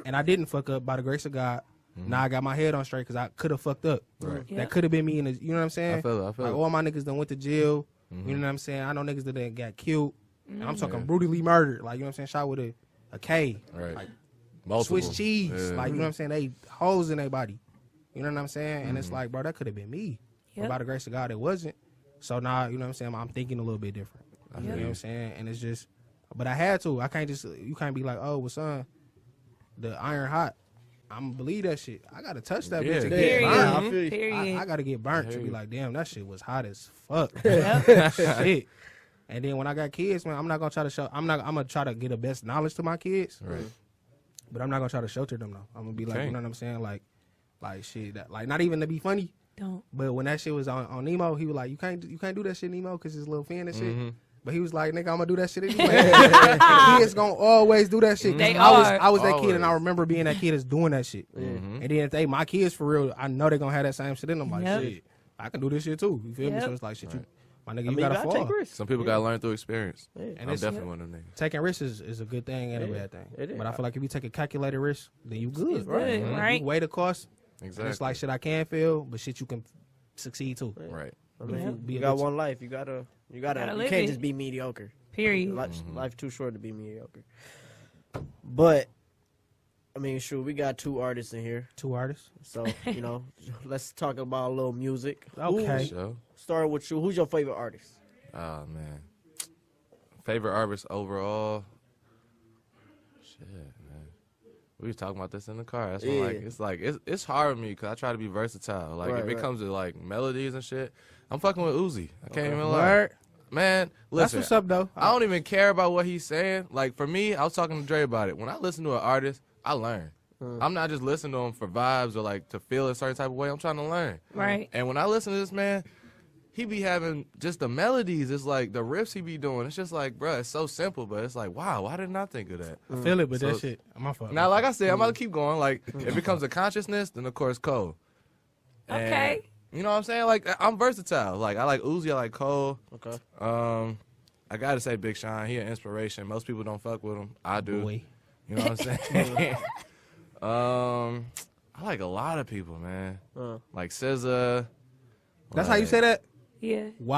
and I didn't fuck up by the grace of God. Now I got my head on straight because I could have fucked up. Right. Yep. That could have been me, you know what I'm saying? I feel it. Like all my niggas done went to jail. You know what I'm saying? I know niggas that done got killed. And I'm talking brutally murdered. Like, you know what I'm saying? Shot with a K. Right. Like Multiple. Swiss cheese. Yeah. Like, you know what I'm saying? They holes in their body. You know what I'm saying? And it's like, bro, that could have been me. But Yep. by the grace of God, it wasn't. So now, you know what I'm saying? I'm thinking a little bit different. You know what I'm saying? And it's just, but I had to. I can't just, you can't be like, oh, well, son, the iron hot. I'm gonna believe that shit. I gotta touch that Yeah. bitch to get Period. burnt. I feel you. Period. I gotta get burnt to hear be you. like, damn, that shit was hot as fuck. Yep. Shit. And then when I got kids, man, I'm not gonna try to show. I'm gonna try to get the best knowledge to my kids. Right. But I'm not gonna try to shelter them though. I'm gonna be like, Okay. you know what I'm saying, like shit. That, like not even to be funny. Don't. But when that shit was on Nemo, he was like, you can't do that shit, Nemo, because his little fin and shit. But he was like, nigga, I'm gonna do that shit anyway. Kids gonna always do that shit. 'Cause They I are. was that kid, and I Always. remember being that kid that's doing that shit. And then if they my kids for real, I know they gonna have that same shit in them. Like Yep. shit, I can do this shit too. You feel me? Yep. So it's like shit, you, my nigga, I you mean, gotta you gotta fall. take risks. Some people gotta learn through experience. And I'm it's, definitely one of them niggas. taking risks is a good thing and a bad thing. It is. But I feel like if you take a calculated risk, then you good. It's good, right? You weigh the cost. And Exactly. it's like shit I can feel, but shit you can succeed too. Right. I mean, Yeah. you got one life. You gotta you Gotta live can't it. just be mediocre. Period. Life too short to be mediocre. But I mean, sure, we got two artists in here, 2 artists. so you know, let's talk about a little music. Okay. Show. Start with you. Who's your favorite artist? Oh man. Favorite artist overall. Shit, man. We was talking about this in the car. That's why, it's hard with me because I try to be versatile. Like if it comes to like melodies and shit, I'm fucking with Uzi. I can't even lie. Word. Man, That's listen. what's up though. I don't even care about what he's saying. Like for me, I was talking to Dre about it. When I listen to an artist, I learn. I'm not just listening to him for vibes or like to feel a certain type of way. I'm trying to learn. Right. And when I listen to this man, he be having just the melodies. It's like the riffs he be doing. It's just like, bruh, it's so simple, but it's like, wow, why didn't I think of that? I feel it, but So- that shit, my fault. Now, like I said, I'm about to keep going. Like, if it comes to consciousness, then of course Cole. And, Okay. you know what I'm saying? Like, I'm versatile. Like, I like Uzi, I like Cole. Okay. I gotta say Big Sean. He an inspiration. Most people don't fuck with him. I do. Boy. You know what I'm saying? I like a lot of people, man. Like SZA. That's how you say that? Yeah. Wow.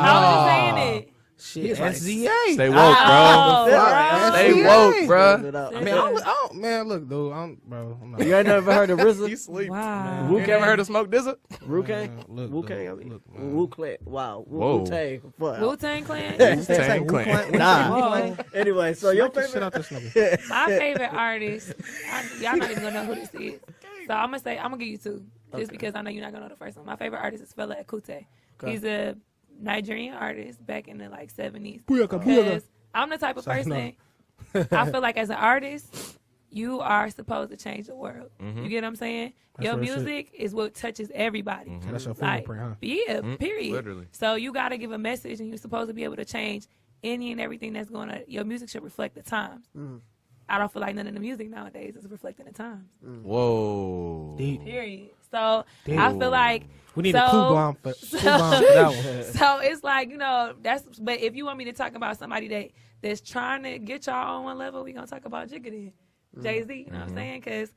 I was just saying it. Shit, like- SZA. Stay woke, bro. Oh, fuck? bro. Stay SZA. woke, bro. I mean, I don't, man, look, dude, I'm not. You ain't never heard of You RZA? sleep. Wow. You never heard of Smoke Dizza? Wu-Tang? Look, Wu-Tang? I dude, mean, look, man. Wu-Tang. Wow. Whoa. Wu-Tang. Fuck. Wu-Tang Clan. Wu-Tang Clan. Nah. Whoa. Anyway, so your Smack the shit favorite. out this nigga. My favorite artist, y'all not even gonna know who this is. So I'm gonna give you two, just because I know you're not gonna know the first one. My favorite artist is Fela Kuti. He's a Nigerian artist back in the like 70s. Booyaka, booyaka. Because I'm the type of Sorry, person, I feel like as an artist, you are supposed to change the world. You get what I'm saying? Your real shit. music is what touches everybody. That's your Like, fingerprint, huh? yeah, period. Literally. So you got to give a message, and you're supposed to be able to change any and everything that's going on. Your music should reflect the times. I don't feel like none of the music nowadays is reflecting the times. Whoa. Deep. Period. So Damn. I feel like We need so, a coup bomb for that one. So it's like, you know, that's. But if you want me to talk about somebody that's trying to get y'all on one level, we gonna talk about Jigga then. Jay-Z, you know what I'm saying? Because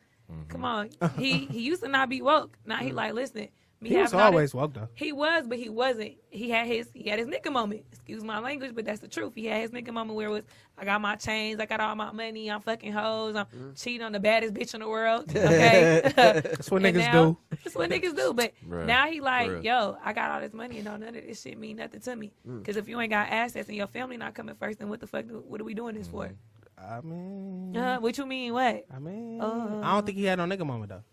come on, he used to not be woke. Now he like, listen, me He was having all always this- woke though. He was, but he wasn't. He had his nigga moment. Excuse my language, but that's the truth. He had his nigga moment where it was, I got my chains, I got all my money, I'm fucking hoes, I'm cheating on the baddest bitch in the world. Okay, That's what And niggas now- do. That's what niggas do. But Bruh, now he for like, real. yo, I got all this money and none of this shit mean nothing to me. Because if you ain't got assets and your family not coming first, then what the fuck? What are we doing this for? I mean, What you mean? What? I don't think he had no nigga moment though.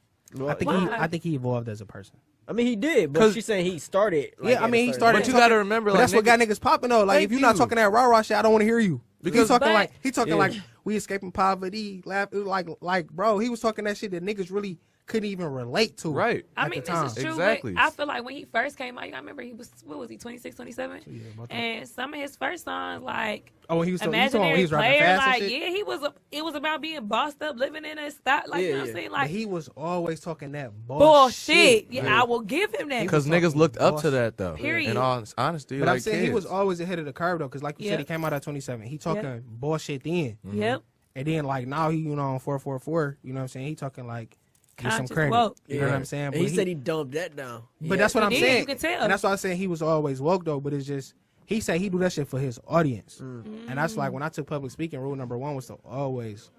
Why? I think he evolved as a person. I mean, he did, but 'Cause- she's saying he started. Like, Yeah, I at a mean, he certain started But age. you gotta remember, But like, that's what got niggas popping though. Like Thank if you're not you. talking that rah shit, I don't want to hear you. Because he talking But- like we escaping poverty, laugh like bro. He was talking that shit that niggas really couldn't even relate to. Right. I at mean, the time. this is true, Exactly. but I feel like when he first came out, I remember he was, what was he, 26, 27? Yeah, about that. And some of his first songs, like Oh, when he was he Imaginary was rapping Player, fast like, and shit. yeah, it was about being bossed up, living in a style, like, you know what I'm saying? But Like, he was always talking that bullshit. Yeah, Yeah. I will give him that. Because was niggas talking looked up to bullshit. that though. Period. In all honesty, But like I'm saying he was kids. always ahead of the curve though, because like you said, Yeah. he came out at 27. He talking bullshit then, Yep. and then like now he on 444. You know what I'm saying? He talking like get some Conscious credit. woke. You know what I'm saying? And But he said he dumped that down. But that's what He I'm did, saying. you can tell. And that's why I said he was always woke though. But it's just he said he do that shit for his audience, Mm. and that's like when I took public speaking. Rule number 1 was to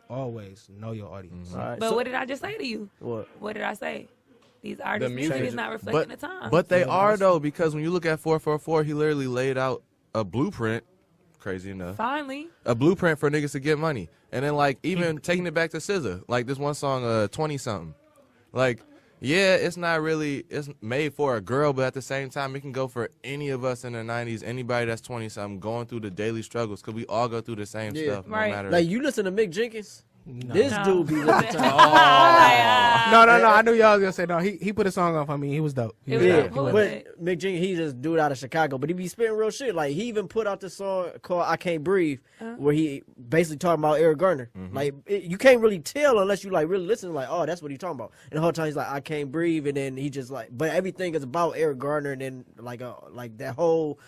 always know your audience. All right, But so- what did I just say to you? what? What did I say? These artists' music is not reflecting the time. But they are though, because when you look at 444, he literally laid out a blueprint. Crazy enough. Finally, A blueprint for niggas to get money. And then like even taking it back to SZA, like this one song 20 something. Like yeah, it's not really it's made for a girl, but at the same time it can go for any of us in the 90s, anybody that's 20 something going through the daily struggles cuz we all go through the same Yeah. stuff Right. no matter. Like you listen to Mick Jenkins, No. this No. dude be listening to. No, I knew y'all was gonna say no. He put a song on for me. He was dope. He It was was Yeah, dope. Who was but it? Mick Jenkins, he's just dude out of Chicago, but he be spitting real shit. Like he even put out this song called "I Can't Breathe," where he basically talking about Eric Garner. Like you can't really tell unless you like really listen. Like, oh, that's what he's talking about. And the whole time he's like, "I can't breathe," and then he just like, but everything is about Eric Garner, and then like that whole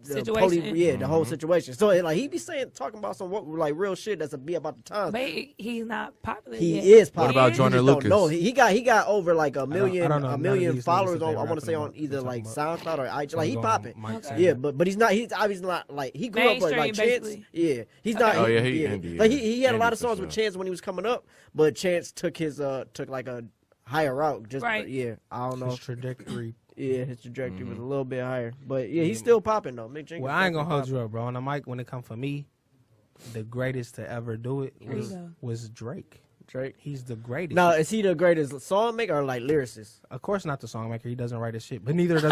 Situation. the whole situation. So like he be talking about some like real shit that's be about the time. but he's not popular He yet. is popular. What about You Joyner just don't Lucas? know. He got over like a I million don't know none of these followers niggas on. that I they want to say on rapping either about. like They SoundCloud or IG. Like he Go popping. on Mike Okay. saying Yeah, that. but he's not. He's obviously not like he grew up with like Mainstream, Chance. basically. Yeah, he's not. Oh, yeah, he indie, Like yeah. he had a lot Indie of for songs with sure. Chance when he was coming up, but Chance took his took like a higher route. Just Right. yeah, I don't know. His trajectory. Yeah, his trajectory Mm-hmm. was a little bit higher, but yeah, he's still popping though. Mick Jenkins. Well, I ain't gonna hold definitely you up, bro. On the mic, when it come for me, the greatest to ever do it Here you go. was Drake. popping. Drake. He's the greatest. Now, is he the greatest song maker or like lyricist? Of course, not the song maker. He doesn't write his shit, but neither does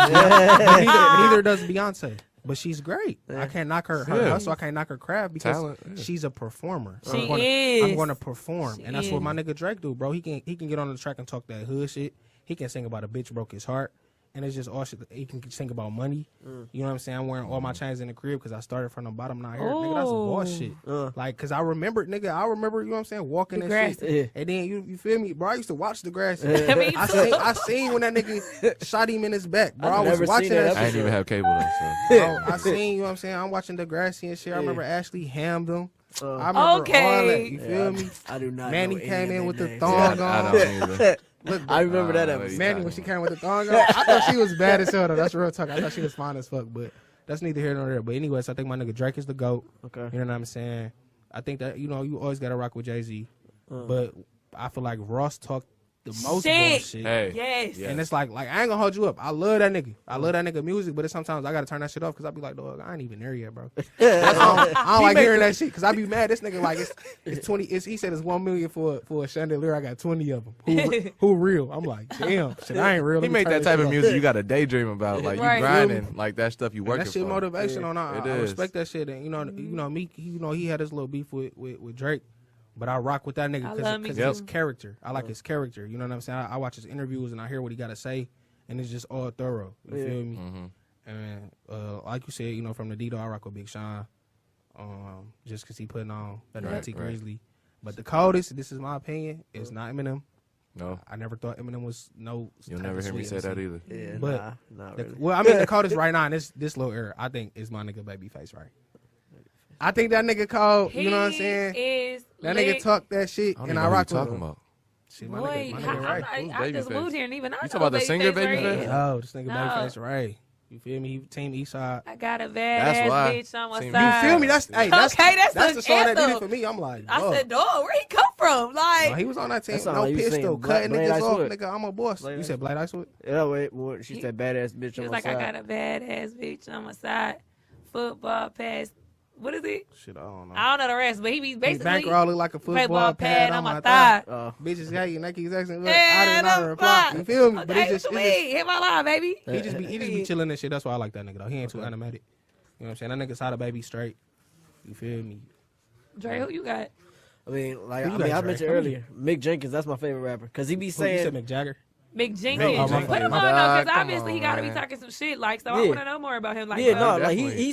neither does Beyonce. But she's great. I can't knock her Yeah. hustle. I can't knock her craft because Talent, yeah. she's a performer. She I'm gonna, is. I'm going to perform, She and that's what is. my nigga Drake do, bro. He can get on the track and talk that hood shit. He can sing about a bitch broke his heart, and it's just all shit. He can sing about money. You know what I'm saying? I'm wearing all my chains in the crib because I started from the bottom. Now here, nigga, that's Oh. bullshit. Like, cause I remember, you know what I'm saying, walking The and grass. shit. Yeah. And then you feel me, bro? I used to watch the grass. Me too. I seen when that nigga shot him in his back, bro. I was never seen watching that that. I shit. didn't even have cable though, so. Bro, I seen, you know what I'm saying? I'm watching Degrassi and shit. I remember Ashley hammed him. I remember Okay. all that. You feel me? I do not. Manny know any came of in their with the names. thong I on. don't either. Look, I remember that Uh, episode. Manny, when she came with the thong on, I thought she was bad as hell, though. That's real talk. I thought she was fine as fuck, but that's neither here nor there. But anyways, I think my nigga Drake is the GOAT. Okay. You know what I'm saying? I think that, you know, you always got to rock with Jay-Z. But I feel like Ross talked the most Shit. bullshit. Hey. Yes. Yeah. And it's like I ain't gonna hold you up. I love that nigga. I love that nigga music, but it's sometimes I gotta turn that shit off because I be like, dog, I ain't even there yet, bro. I don't like hearing that shit because I be mad. This nigga like it's 20. He said it's 1 million for a chandelier. I got 20 of them. Who real? I'm like, damn, shit, I ain't real. He Let me made turn that this type shit of off. music you got to daydream about, like Right. you grinding, like that stuff you And working that shit for. motivational. I It is. respect that shit. And you know me. He had his little beef with Drake. But I rock with that nigga I love because me his too. character. I like his character. You know what I'm saying? I watch his interviews and I hear what he got to say, and it's just all thorough. You feel me? And like you said, you know, from the D-Dog, I rock with Big Sean, just because he putting on Better Right, T right. Grizzly. But the coldest, this is my opinion, is not Eminem. No, I never thought Eminem was no. you'll type never of hear me sweet say MC. that either. Yeah, But nah, not The- really. well, I mean, the coldest right now in this little era, I think, is my nigga Babyface, right? I think that nigga called, you know what I'm saying? Is That lit. nigga talk that shit, I don't and even I know who you rock with talking him. about. Shit, my Boy, nigga I right. I just Babyface? moved here and even I You know talking about the singer Babyface Babyface? Ray. Oh, this nigga No. Babyface Ray. You feel me? He Team Eastside. I got a That's badass why. bitch on my See, side. You feel me? That's Okay, that's the the song that did it anthem. for me. I'm like, I dog. said, dog, where he come from? Like, No, he was on that team. That sound No like you pistol, saying cutting Blade niggas off. Icewood. Nigga, I'm a boss. Blade You said Blade Icewood? Yeah, wait, what? She said badass bitch he on was my like, side. I got a badass bitch on my side. Football pass. What is it? Shit, I don't know. I don't know the rest, but he be His basically bankroll look like a football football pad on my thigh. Bitches got you, Nike Jackson. Look, I Yeah, did not reply. You feel me? Okay, But it's just, hit my line, baby. he just be chilling and shit. That's why I like that nigga though. He ain't too animated. You know what I'm saying? That nigga side of baby straight. You feel me? Dre, who you got? I mean, like Who you I got, Dre? mentioned earlier, Mick Jenkins. That's my favorite rapper because he be You saying said Mick Jagger. Mick Jenkins. Oh, my Put him fault. on though, because Come obviously he gotta be on, talking some shit. Like, so I Yeah. want to know more about him. Like, yeah, that. no, like definitely.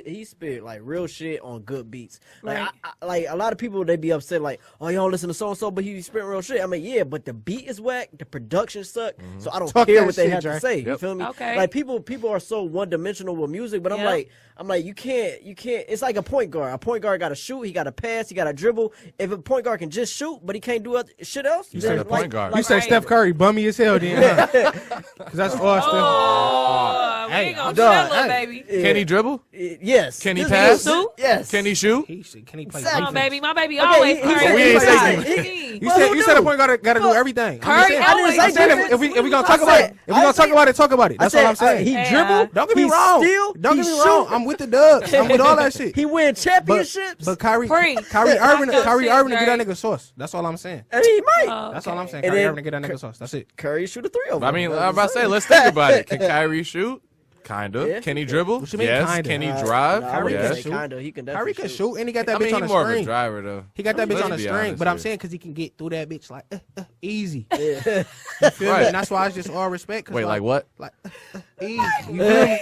he spit like real shit on good beats. Like, Right. like a lot of people they be upset like, oh, you don't listen to so and so, but he spit real shit. I mean, yeah, but the beat is whack, the production suck, so I don't Talk care that what they shit, have Dre. to say. You Yep. feel me? Okay. Like people are so one dimensional with music, but Yep. I'm like, you can't. It's like a point guard. A point guard got to shoot, he got to pass, he got to dribble. If a point guard can just shoot, but he can't do other shit else, You then, said a point guard. You say Right. Steph Curry bummy as hell, then? Because that's all Steph. Oh, we Hey, ain't gonna dog, do that, little hey. baby. Yeah. Can he dribble? Yes. Can he Just pass? shoot? Yes. Can he shoot? Can he play Exactly. Come on, defense? baby. My baby Okay, always he Curry. said we ain't he say got defense. it. You Well, said who you said a knew? point guard got to do Fuck. everything. Curry I'm saying, always I'm saying defense. if we gonna I talk about said- it, if we gonna talk about it, talk about it. That's all I'm saying. He Yeah. dribbled. Don't get me he wrong. Steal, Don't get he me wrong. shoot. I'm with the Dubs. I'm with all that shit. He win But championships. Kyrie Free. Irving Talk Kyrie your Irving shit, to get that Dre. nigga sauce. That's all I'm saying. and he might. That's all I'm saying. And Kyrie then- Irving to get that nigga sauce. That's it. Curry shoot a three over. I mean, him. I'm about to say, let's think about it. Can Kyrie shoot? Kinda. Yeah. Can he dribble? What you mean, Yes. kinda? Can he Nah, drive? nah, I Kyrie wouldn't can Yes. say shoot. kinda. He can Kyrie definitely can shoot and he got that I bitch mean, on he's a more of a string. driver though. He got that bitch Let's on a be string, honest but I'm here. saying because he can get through that bitch like easy. Yeah. You feel me? Right. And that's why it's just all respect. 'Cause Wait, like what? Like easy. You feel me?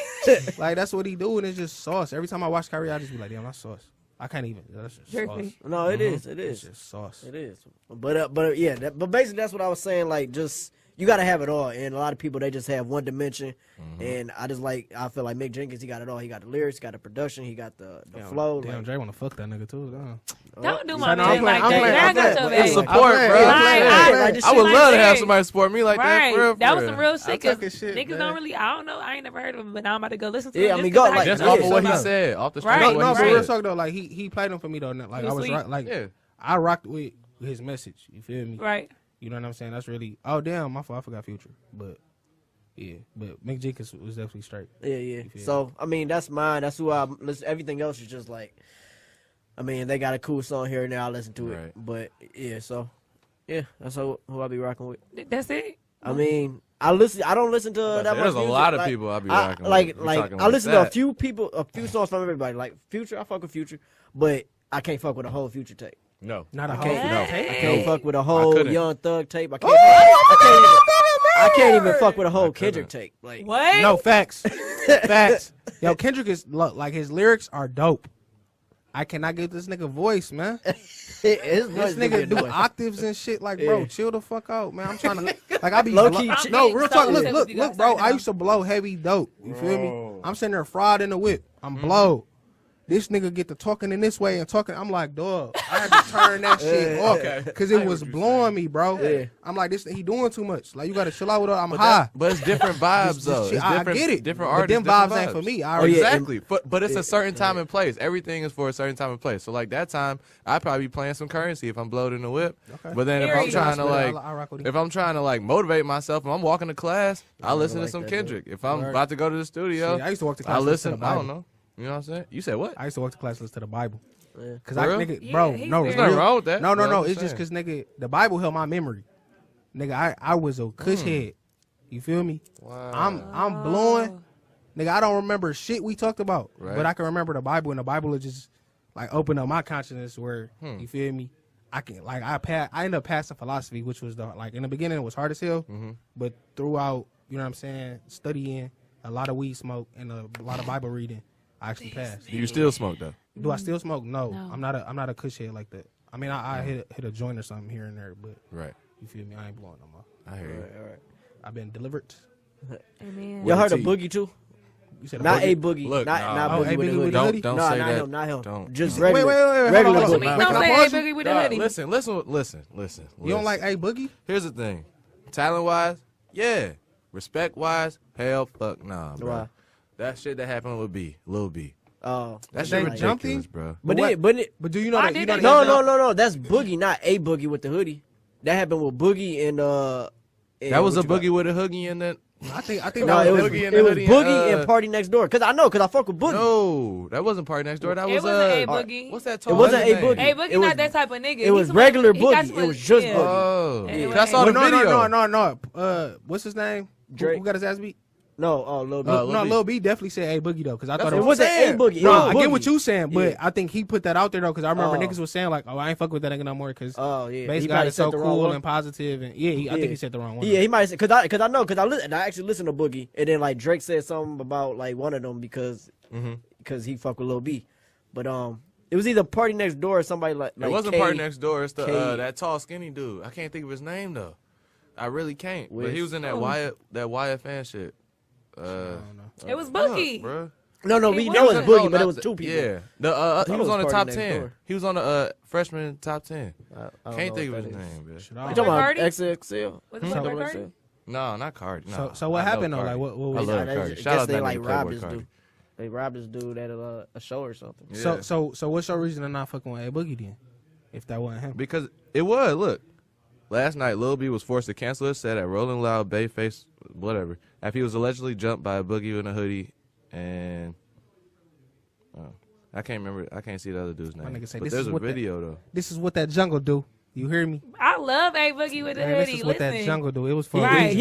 Like that's what he do, and it's just sauce. Every time I watch Kyrie, I just be like, damn, that's sauce. I can't even. That's just sauce. Jerky. No, it is. It It's is. just sauce. It is. But yeah. But basically, that's what I was saying. Like, just you gotta have it all. And a lot of people they just have one dimension. And I feel like Mick Jenkins, he got it all. He got the lyrics, he got the production, he got the flow. Damn, like, Dre wanna fuck that nigga too. Damn. Don't do So my no, man I'm like playing, that. I'm Now I got playing. your It's baby. support, I'm bro. playing, Right, I'm like this I shit would like love to that. have somebody support me like that. Right, For real, that for was real. some real shit. talking 'Cause shit, niggas man. don't really. I don't know. I ain't never heard of him, but now I'm about to go listen to Yeah, him. I mean, just go, 'cause like, Just Yeah, off of what so he no. said, off the Right. strength No, of no, what but he real said. talk though, like he played him for me though. Like He I was was sweet. right, like Yeah. I rocked with his message. You feel me? Right. You know what I'm saying? That's really. Oh damn, my fault. I forgot Future, but yeah, but Mick Jenkins was definitely straight. Yeah. feel So I mean, that's mine. That's who I listen. Everything else is just like, I mean, they got a cool song here and there. I listen to it, Right. but yeah. So yeah, that's who I be rocking with. That's it. I mean, I don't listen to that much There's a music. lot of Like, people I be I, rocking like with. We like talking I listen to a that. few people, a few songs from everybody. Like Future, I fuck with Future, but I can't fuck with a whole Future tape. No. Not a I whole. can't, No. I can't No. fuck with a whole couldn't. Young Thug tape. I can't even fuck with a whole Kendrick tape. Like What? No facts, facts. Yo, Kendrick is like his lyrics are dope. I cannot give this nigga voice, man. his This voice nigga do annoying. octaves and shit. Like, bro, Yeah. chill the fuck out, man. I'm trying to like I be Low blo- key chill. No, real talk. So Look, upset look, with you look, guys bro. right I now. used to blow heavy dope. You feel me? Bro. I'm sitting there fried in the whip. I'm blow. This nigga get to talking in this way and talking. I'm like, dog. I had to turn that shit off Okay. because I it hear was what you're blowing me, bro. Yeah. I'm like, this he doing too much. Like, you got to chill out with it. I'm high. But it's different vibes This though. shit- It's I different, get it. Different but artists. them vibes different ain't for me. I Oh, already yeah. Exactly, but it's a certain time and place. Everything is for a certain time and place. So like that time, I'd probably be playing some Currency if I'm blowed in the whip. Okay. But then if I'm Period. trying to I like, rock with him. if I'm trying to like motivate myself, and I'm walking to class, I listen to like some that, Kendrick. If I'm Word. about to go to the studio, Shit, I used to walk to class. I listen to listen. the I Bible. don't know. You know what I'm saying? You said what? I used to walk to class listen to the Bible. Yeah. Cause For I real? nigga, Yeah, bro, he's no, very- There's nothing wrong with that. No, but I'm it's just cause nigga, the Bible held my memory. Nigga, I was a cush head. You feel me? Wow. I'm blowing. Nigga, I don't remember shit we talked about, Right. but I can remember the Bible, and the Bible is just like open up my consciousness where you feel me. I can like I ended up passing philosophy, which was the like in the beginning it was hard as hell, but throughout you know what I'm saying, studying a lot of weed smoke and a lot of Bible reading, I actually passed. Do you still smoke though? Do I still smoke? No, No. I'm not a cush head like that. I mean, I hit a joint or something here and there, but Right. you feel me? I ain't blowing no more. I hear you. All right. I've been delivered. Amen. Y'all heard of T. Boogie too? You said Not a a Boogie. Look, not nah. not Oh, Boogie A with Boogie the with hoodie. the hoodie? Don't no, say not that. him. Not him. Don't. Just Wait, regular. wait, regular hold on, Boogie. hold on. Don't Can I say pause hey, you? Boogie with the Dog, hoodie. listen. You don't like A Boogie? Here's the thing. Talent wise, yeah. Respect wise, hell fuck nah, bro. Why? That shit that happened with Lil B. Oh, That They shit jumped him? ridiculous, bro. but what- it, But do you know Why that? You did know they that- no. That's Boogie, not a Boogie with the hoodie. That happened with Boogie and That was a what you boogie with a hoogie and then I think got? that No, it was Boogie and it was Hoodie, Boogie and Party Next Door. Cause I fuck with Boogie. no, that wasn't Party Next Door. That It was wasn't A Boogie. What's that? It tall wasn't nigga A name? Boogie. Hey, Boogie It was- not that type of nigga. it was He regular he got Boogie. some- It was just yeah. Oh, Yeah. I saw the no, video. no. Who Drake. got his ass beat? What's his name? Drake. Who got his ass beat? No, Lil B. Lil No, B. Lil B definitely said A Boogie though, because I That's thought what It it I'm was. wasn't saying. A Boogie. No, it I was get what Boogie. you saying, but Yeah. I think he put that out there though, because I remember Oh. niggas was saying like, "Oh, I ain't fuck with that nigga no more," because Oh yeah, Bass he God probably is so said the wrong cool one. and positive, and I Yeah. think he said the wrong one. Yeah, he might say because I actually listened to Boogie, and then like Drake said something about like one of them because he fucked with Lil B, but it was either Party Next Door or somebody like It wasn't K- Party Next Door. It's the K- that tall skinny dude. I can't think of his name though. I really can't. But Wiz. he was in that YFN shit. It was look, Boogie. bruh. No, He we was know it's in- Boogie, but not it was the- two people. Yeah, he it was was on the Party top Next 10. Door. He was on the freshman top 10. I don't Can't know think what of his that is. name, bitch. Should You I- talking about Cardi? XXL? Was it So- Playboy Cardi? No, not Cardi. No. So what I love happened though? Cardi. Like what I was love I Cardi. guess Shout out they that like nigga robbed Playboy this Cardi. dude. They robbed this dude at a show or something. Yeah. So what's your reason to not fucking with A Boogie then? If that wasn't him, Because it was, look. Last night, Lil B was forced to cancel his set at Rolling Loud Bayface, whatever, after he was allegedly jumped by a boogie in a hoodie, and I can't remember. I can't see the other dude's name. nigga say, But "This there's is a what video though. this is what that jungle do. You hear me? I love A Boogie with the Man, this hoodie. is what that Listen. jungle do. It was for a Right. reason.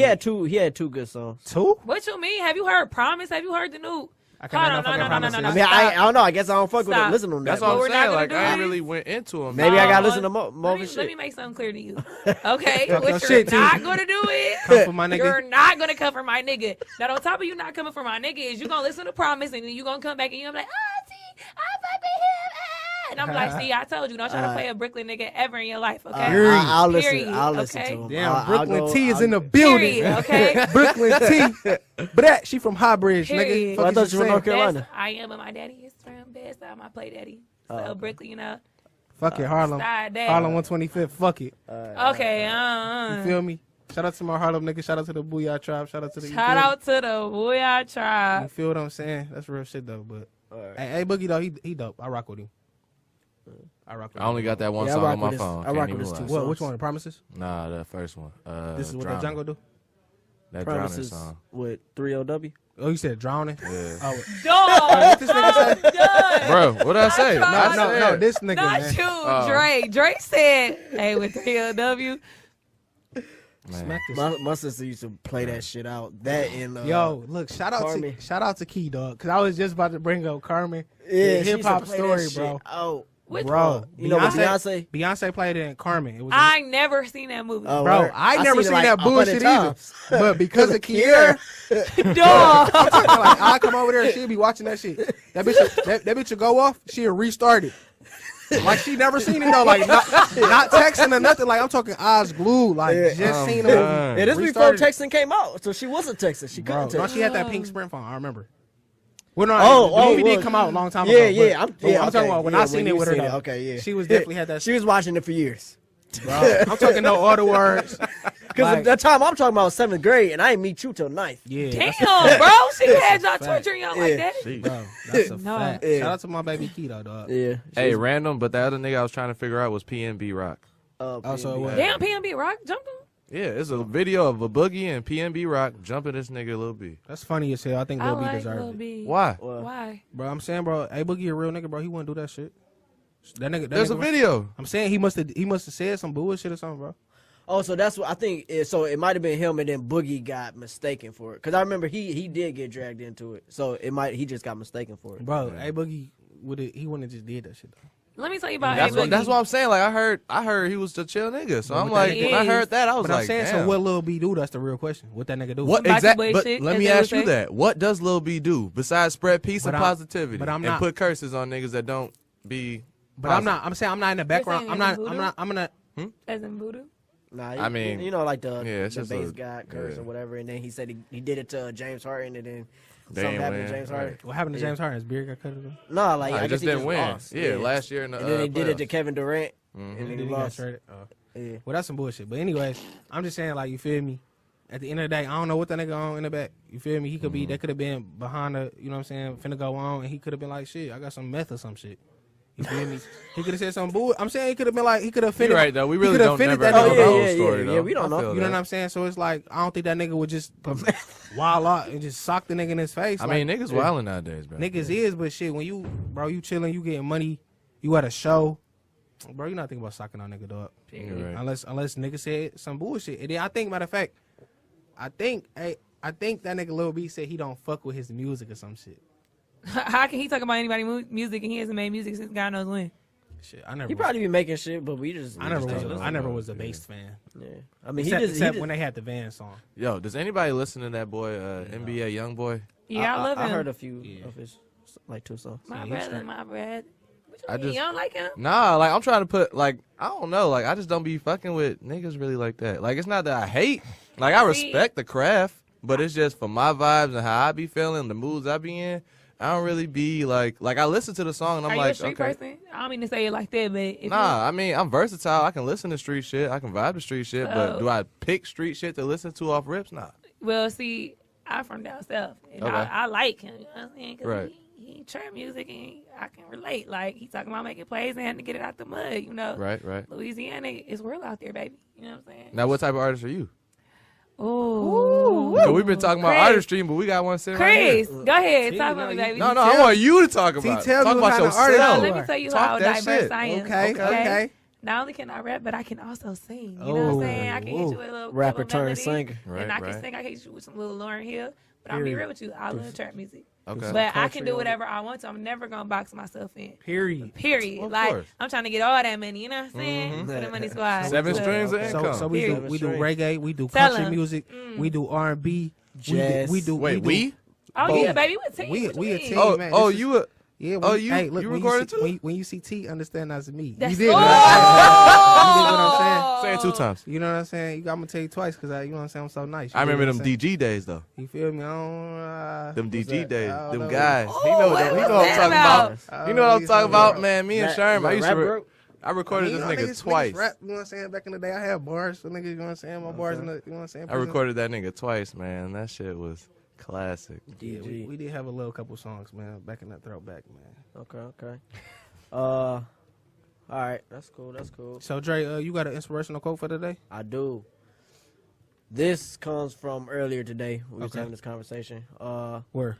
He had two good songs. Two? What you mean? Have you heard Promise? Have you heard the new? I can't Hold remember on, fucking no. promises. I mean, I don't know. I guess I don't fuck with Stop. it. Listen to That's that. what we're I'm not saying. gonna Like do I ain't this. really went into him. Maybe I gotta No, listen to more let of me, his let shit. me make something clear to you. Okay? Talk your What you're shit, T. not going to do is Come for my nigga. you're not going to come for my nigga. Now, on top of you not coming for my nigga is you going to listen to Promise and then you going to come back and you're going to be like, see, I fuck with him. And I'm like, see, I told you. Don't try to play a Brooklyn nigga ever in your life, okay? I'll listen. Period, I'll listen okay? to him. Damn, I'll Brooklyn go- T is I'll- in the building. Period, okay? Brooklyn T. But that she from High Bridge, nigga. Period. Fuck Well, I is thought you were saying? North Carolina. That's, I am, but my daddy is from Bed-Stuy, my play daddy. So, okay. Brooklyn, you know. Fuck it, Harlem. Side dad. Harlem 125th. Fuck it. Okay, You feel me? Shout out to my Harlem nigga. Shout out to the Booyah Tribe. Shout out to the. Shout out to the Booyah You Tribe. feel what I'm saying? That's real shit though. But Alright. hey, Boogie though, he dope. I rock with him. I rock with I only got that one Yeah, I song rock on my with his- phone. I Can't rock even with his lie. two What? songs. Which one? The Promises? Nah, that first one. This is what that Drowning. jungle do. That Drowning Promises song. with 3LW. Oh, you said drowning. Yeah. Oh, Dog. this nigga say? Done. Bro, what did I say? tried. I No, said- no, this nigga Not man. you, Dre. Dre said, hey, with 3LW. Man. Smack this. My sister used to play that shit out. That in Yo, look, shout out Carmen. to Key Dog, cause I was just about to bring up Carmen. yeah, the hip hop story, bro. Oh, Which Bro, one? you know what Beyonce? Beyonce played it in Carmen. It was I ain't never seen that movie. Oh, bro, word. I never seen seen it that like 100 bullshit either. times. But because of Kiera, Dog. like I come over there and she'll be watching that shit. That bitch will go off. She'll restart it. Like she never seen it though. Like not texting or nothing. Like I'm talking eyes glued. Like Yeah. just seen the done. movie. Yeah, this before Restarted it. texting came out, so she wasn't texting. She Bro, couldn't no, text. she had that pink Sprint phone. I remember. Well, no, Oh, the movie did well, come out a long time yeah, ago. yeah, but I'm talking okay, about when yeah, I seen it you with her. seen it, Though. okay, yeah. She was definitely had that. She was watching it for years. Bro, I'm talking no all the words. Because Like- at that time I'm talking about 7th grade, and I didn't meet you till 9th. Yeah, Damn, bro. She had y'all Fact. torturing y'all like that. bro, that's a No. fact. Yeah. Shout out to my baby Keto, dog. Yeah. Hey, random, but the other nigga I was trying to figure out was PNB Rock. Oh, so it was. Damn, PNB Rock jumped on. Yeah, it's a video of a Boogie and PNB Rock jumping this nigga Lil B. That's funny as hell. I think I Lil B like deserved Lil it. B. Why? Why? Bro, I'm saying, bro, A Boogie a real nigga, bro. He wouldn't do that shit. That nigga. There's a video. I'm saying he must have said some bullshit or something, bro. Oh, so that's what I think. So it might have been him, and then Boogie got mistaken for it. Because I remember he did get dragged into it. So he just got mistaken for it. Bro, A Boogie he wouldn't have just did that shit though. Let me tell you about That's A what I'm saying. Like I heard he was a chill nigga. So But I'm what that like, nigga when I is- heard that, I was But like, I'm saying, damn. so what Lil B do? That's the real question. What that nigga do? What Boxy exactly? boy But shit, let as me they would ask you say. that. What does Lil B do besides spread peace But and I'm- positivity but I'm and not- put curses on niggas that don't be? But I'm not. I'm saying I'm not in the background. saying I'm not. voodoo? I'm not. As in voodoo. Nah, I mean, you know, like the it's just bass a- guy curse yeah. or whatever, and then he said he did it to James Harden, and then They something ain't happened win, to James right. Harden. What happened to James Harden? His beard got cut off. No, like Nah, I he guess just he didn't just win. lost. Yeah, last year in the And then they did it to playoffs. Kevin Durant, Mhm. and then Then he he got lost. traded. Yeah. Well, that's some bullshit. But anyways, I'm just saying, like, you feel me? At the end of the day, I don't know what that nigga on in the back. You feel me? He could be. That could have been behind the. You know what I'm saying? Finna go on, and he could have been like, shit, I got some meth or some shit. You feel me? He could have said some bull. I'm saying he could have been like, he could have You're offended. right though. We he really coulda don't offended never that know nigga, the bro. whole Yeah, story yeah, though. yeah, we don't I know. feel You know that. what I'm saying? So it's like, I don't think that nigga would just wild out and just sock the nigga in his face. I Like, mean, niggas wilding nowadays, bro. niggas is, but shit, when you, bro, you chilling, you getting money, you at a show, bro, you not thinking about socking on nigga, dog. You're right. Unless nigga said some bullshit. And then I think, matter of fact, I think I think that nigga Lil B said he don't fuck with his music or some shit. How can he talk about anybody music and he hasn't made music since God knows when? Shit, I never. He probably be making shit, but we just. I never just was. don't I know. never was a Based fan. Yeah, I mean, Except he when they had the Van song. Yo, does anybody listen to that boy, NBA YoungBoy? Yeah, I love him. I heard a few Yeah. of his, like 2 songs. My Yeah, he's brother, straight. my brother. What you I mean? just- You don't like him? Nah, like I'm trying to put like I don't know, like I just don't be fucking with niggas really like that. Like it's not that I hate, like I See- respect the craft, but it's just for my vibes and how I be feeling, the moods I be in. I don't really be like I listen to the song and I'm Are you like, a street okay. person? I don't mean to say it like that, but if Nah, I mean I'm versatile. I can listen to street shit. I can vibe to street shit. But Oh. do I pick street shit to listen to off rips? Nah. well, see, I'm from down south, and Okay. I like him. You know what I'm saying? 'Cause Right. he trap music, and I can relate. Like he talking about making plays and having to get it out the mud. You know, Right. Louisiana is real out there, baby. You know what I'm saying? Now, what type of artist are you? Ooh. Because we've been talking about Chris. artistry, but we got one sitting right here. Chris, go ahead, See, talk no, about me, you- baby. No, I want you to talk about it. tell Talk me about what kind of artist yourself. you Let are. me tell you Talk how that diverse shit. I am. Okay. Not only can I rap, but I can also sing. You know what I'm saying? I can hit you with a little Rapper couple turned melodies, singer. Right, and I can right. sing. I can hit you with some little Lauryn Hill. But I'm be real with you. I love trap music. Okay. But I country can do on whatever I want to. I'm never gonna box myself in. Period. Period. Of Like course. I'm trying to get all that money. You know what I'm saying? For the money squad. 7 So- strings of So- income. So we Period. do reggae, we do Tell country 'em. music, we do R&B, Jazz. We do. Wait, we? Oh Both. yeah, baby. What team? We What you a mean? team. Oh, man, oh, this is- you a Yeah. Oh, when you- hey, look, you when recorded see, too? when you see T, understand that's me. That's you did. oh! You dig what I'm saying? say it 2 times. You know what I'm saying? I'm gonna tell you twice because you know what I'm saying. I'm so nice. You I dig remember what them I'm saying? DG days though. You feel me? I don't. Them DG that? days. I don't Them know. guys. Oh, He know what what I'm was talking that about. about? You know what I'm talking about, man. man. Me and Rap- Sherm, I used rap to. group? I recorded this nigga twice. Rap, you know what I'm saying? Back in the day, I had bars. So niggas, you know what I'm saying? My bars, in the, you know what I'm saying? I recorded that nigga twice, man. That shit was classic. Yeah, we did have a little couple songs, man. Back in that throwback, man. Okay. All right, that's cool. So Dre, you got an inspirational quote for today? I do. This comes from earlier today. We was Okay. having this conversation. Where?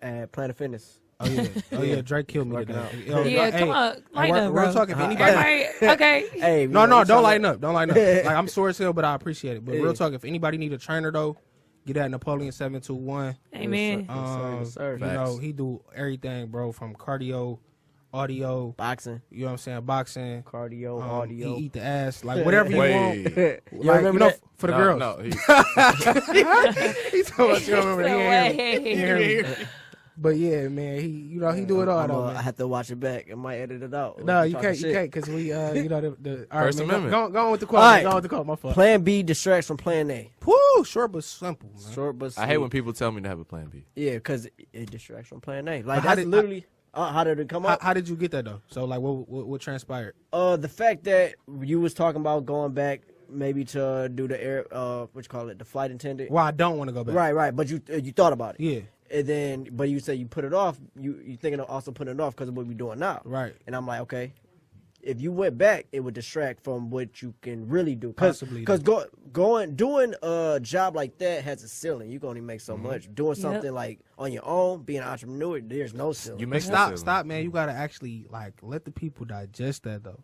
At Planet Fitness. Oh yeah, Yeah. Drake killed me Working today. out. Yo, Yeah, hey, come on, lighten we're up, bro. talking. If anybody, Right, okay. Hey, you no, know, don't we lighten tryna- up. Don't lighten up. Like I'm sore as hell, but I appreciate it. But Yeah. real talk, if anybody need a trainer though, get at Napoleon 721. Amen. Yes, sir. You know he do everything, bro, from cardio, audio. Boxing, You know what I'm saying? Boxing. cardio, He audio. eat the ass, like whatever you want. Wait. You Like, remember you know, that? for the No, girls. No, he, He's so much you don't remember. He ain't hear me. Way. He ain't hear me. But yeah, man, he do it all I'm, though. I Man. have to watch it back. I might edit it out. No, We you talking can't, shit. because we, you know, the all right, First man, Amendment. Go on with the quote. All right. Go on with the quote. My fault. Plan B distracts from Plan A. Woo, short but simple, man. Short but I hate sweet. when people tell me to have a plan B. Yeah, because it distracts from Plan A. But Like how that's did- literally how did it come up? How did you get that though? So like, what transpired? The fact that you was talking about going back maybe to do the air what you call it, the flight attendant. Well, I don't want to go back. Right, but you thought about it. Yeah. And then, but you said you put it off. You thinking of also putting it off because of what we're doing now. Right. And I'm like, okay, if you went back, it would distract from what you can really do. Possibly. Because doing a job like that has a ceiling. You can only make so much. Doing something like on your own, being an entrepreneur, there's no ceiling. You But make stop, man. You gotta actually like let the people digest that though.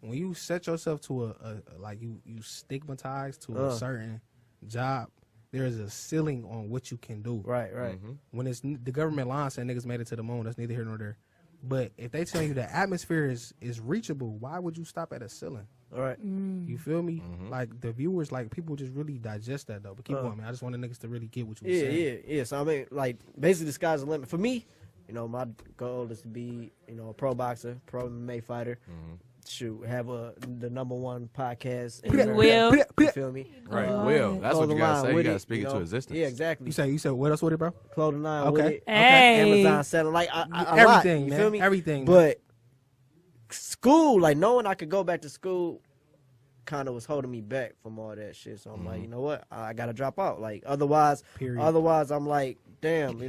When you set yourself to a like you stigmatize to a certain job, there is a ceiling on what you can do. right. When it's the government line saying niggas made it to the moon, that's neither here nor there. But if they tell you the atmosphere is reachable, why would you stop at a ceiling? All right. You feel me? Like the viewers, like people just really digest that though. But keep going, man. I just want the niggas to really get what you were saying. Yeah. So I mean, like basically, the sky's the limit for me. You know, my goal is to be, a pro boxer, pro MMA fighter. Shoot, have the #1 podcast. You will. You feel me? Right, Oh, will. That's what you Clothing gotta line say. You with gotta it, speak it to existence. Yeah, exactly. You said what else with it, bro? Clothing line Okay. with it. Hey. Amazon selling like a lot, Everything, you man. feel me? Everything, man. But school, like knowing I could go back to school, kind of was holding me back from all that shit. So I'm like, you know what? I gotta drop out. Like otherwise, Period. I'm like, damn.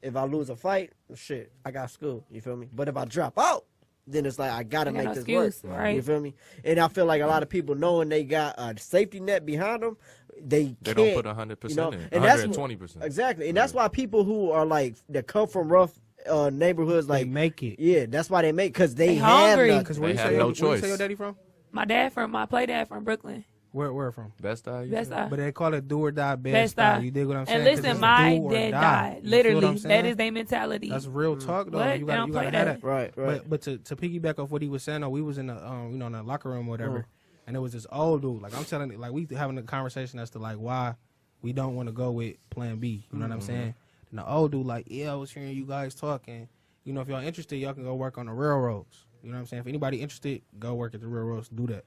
If I lose a fight, shit, I got school. You feel me? But if I drop out, then it's like I gotta You got make no this excuse, work. right. You feel me? And I feel like a lot of people knowing they got a safety net behind them, they They can't, don't put 100% you know? in. And that's 120%. exactly, and that's why people who are like that come from rough neighborhoods, They like make it. yeah, that's why they make because they They have hungry. nothing. Cause They where you have say no where you say choice. your daddy from? My play dad from Brooklyn. Where from? Best eye. you Best said? Eye. But they call it do or die best Best eye. Eye. You dig what I'm saying? And 'Cause listen, it's my do or dad die. died. You feel what Literally, I'm that saying? is their mentality. That's real talk though. What? You They got don't you play gotta have that. that. Right, right. But to piggyback off what he was saying, though, we was in the in the locker room or whatever, and it was this old dude. Like I'm telling it, like we having a conversation as to like why we don't want to go with Plan B. You know what I'm saying? And the old dude like, yeah, I was hearing you guys talking. You know, if y'all interested, y'all can go work on the railroads. You know what I'm saying? If anybody interested, go work at the railroads. Do that.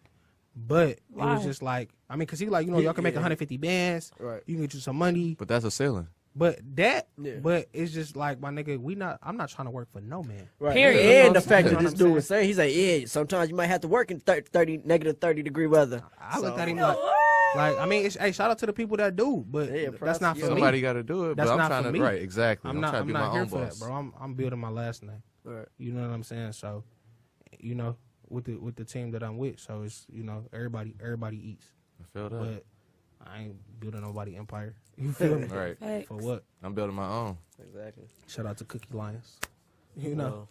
But it Why? was just like, I mean, cause he like, you know, y'all can make 150 bands. Right. You can get you some money. But that's a ceiling. But that, Yeah. but it's just like my nigga, I'm not trying to work for no man. Right. Period. And the fact You know that what this I'm dude was saying, he's like, yeah, sometimes you might have to work in negative 30-degree weather. I looked at him What? like, I mean, hey, shout out to the people that do, but Yeah, that's not for Somebody me. got to do it. That's But I'm not trying for to me. right. Exactly. I'm trying to be not my here own for boss. that, bro. I'm building my last name. Right. You know what I'm saying? So, you know, with the team that I'm with, so it's, you know, everybody eats, I feel that. but I ain't building nobody empire. You feel me? Right. Facts. For what? I'm building my own. Exactly. Shout out to Cookie Lions. You know,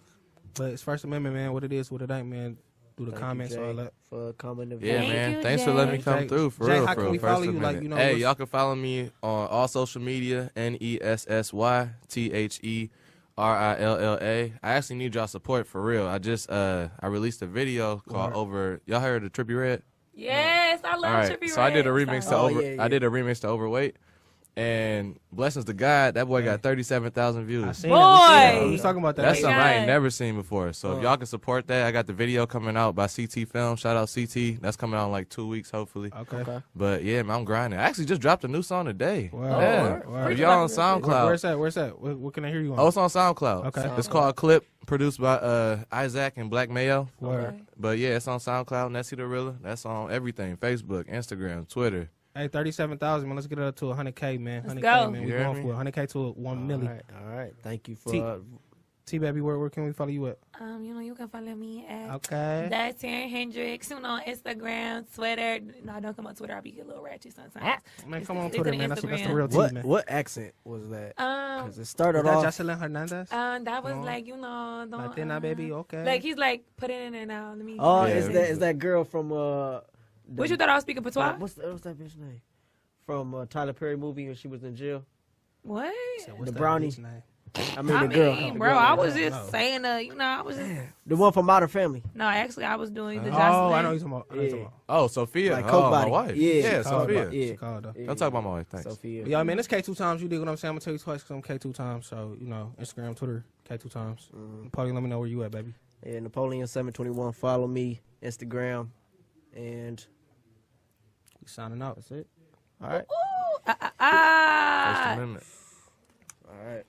but it's First Amendment, man. What it is, what it ain't, man. Do the comments, all that. For commenting. Yeah, Thank man. you, Thanks for letting me Jay. come Jay, through. For Jay, real, how for can real. we First follow you? Amendment. Like, you know, hey, what's- y'all can follow me on all social media. NESSYTHERILLA. I actually need y'all support for real. I released a video called Over. Y'all heard of Trippie Redd? Yes, I love All right, Trippie so I did a Redd. remix to Sorry. Oh, yeah, I did a remix to Overweight, and blessings to God, that boy got 37,000 views. I seen Boy! that. We was talking about that. That's Oh, something I ain't God. never seen before. So if y'all can support that, I got the video coming out by CT Film. Shout out CT. That's coming out in like 2 weeks, hopefully. Okay. But yeah, man, I'm grinding. I actually just dropped a new song today. Wow. Yeah. Word. Word. If y'all on Where's SoundCloud, that? Where's that? What can I hear you on? oh, it's on SoundCloud. Okay. It's called Clip, produced by Isaac and Black Mayo. Word. But yeah, it's on SoundCloud. Nessie the Rilla. That's on everything: Facebook, Instagram, Twitter. Hey, 37,000, man. Let's get it up to 100K, man. Let's 100K, go. man. You We hear going me? for it. 100K to 1 million. All right. Thank you for. T- T-Baby, where can we follow you at? You know, you can follow me at Okay. That's Taryn Hendricks. You know, on Instagram, Twitter. No, I don't come on Twitter. I'll be a little ratchet sometimes. Man, come on It's Twitter, an man. That's the Instagram. real T, what man. what accent was that? 'Cause it Is started that off. Jocelyn Hernandez? That was No. like, you know, don't, Latina, baby, okay. Like he's like, put it in there now. Let me. Oh, Yeah. is that girl from What you thought I was speaking patois? what's that bitch name? From Tyler Perry movie when she was in jail. What? So what's the that brownie. bitch name? I mean I the girl. mean, The bro, girl. I was just No. saying, you know, I was just. The one from Modern Family. No, actually, I was doing the Oh, Jocelyn. I know you're talking about. I know you're talking Yeah. about. Oh, Sophia. Like oh, Coke my Body. wife. Yeah. Yeah, She Called Sophia. her. Yeah. She called her. Don't talk about my wife. Thanks. Sophia. But y'all, man, it's K2 times. You dig what I'm saying? I'm gonna tell you twice because I'm K2 times. So, you know, Instagram, Twitter, K2 times. Probably let me know where you at, baby. Yeah, Napoleon 721. Follow me, Instagram, and We signing out. that's it. All right. Ooh, First Amendment. All right.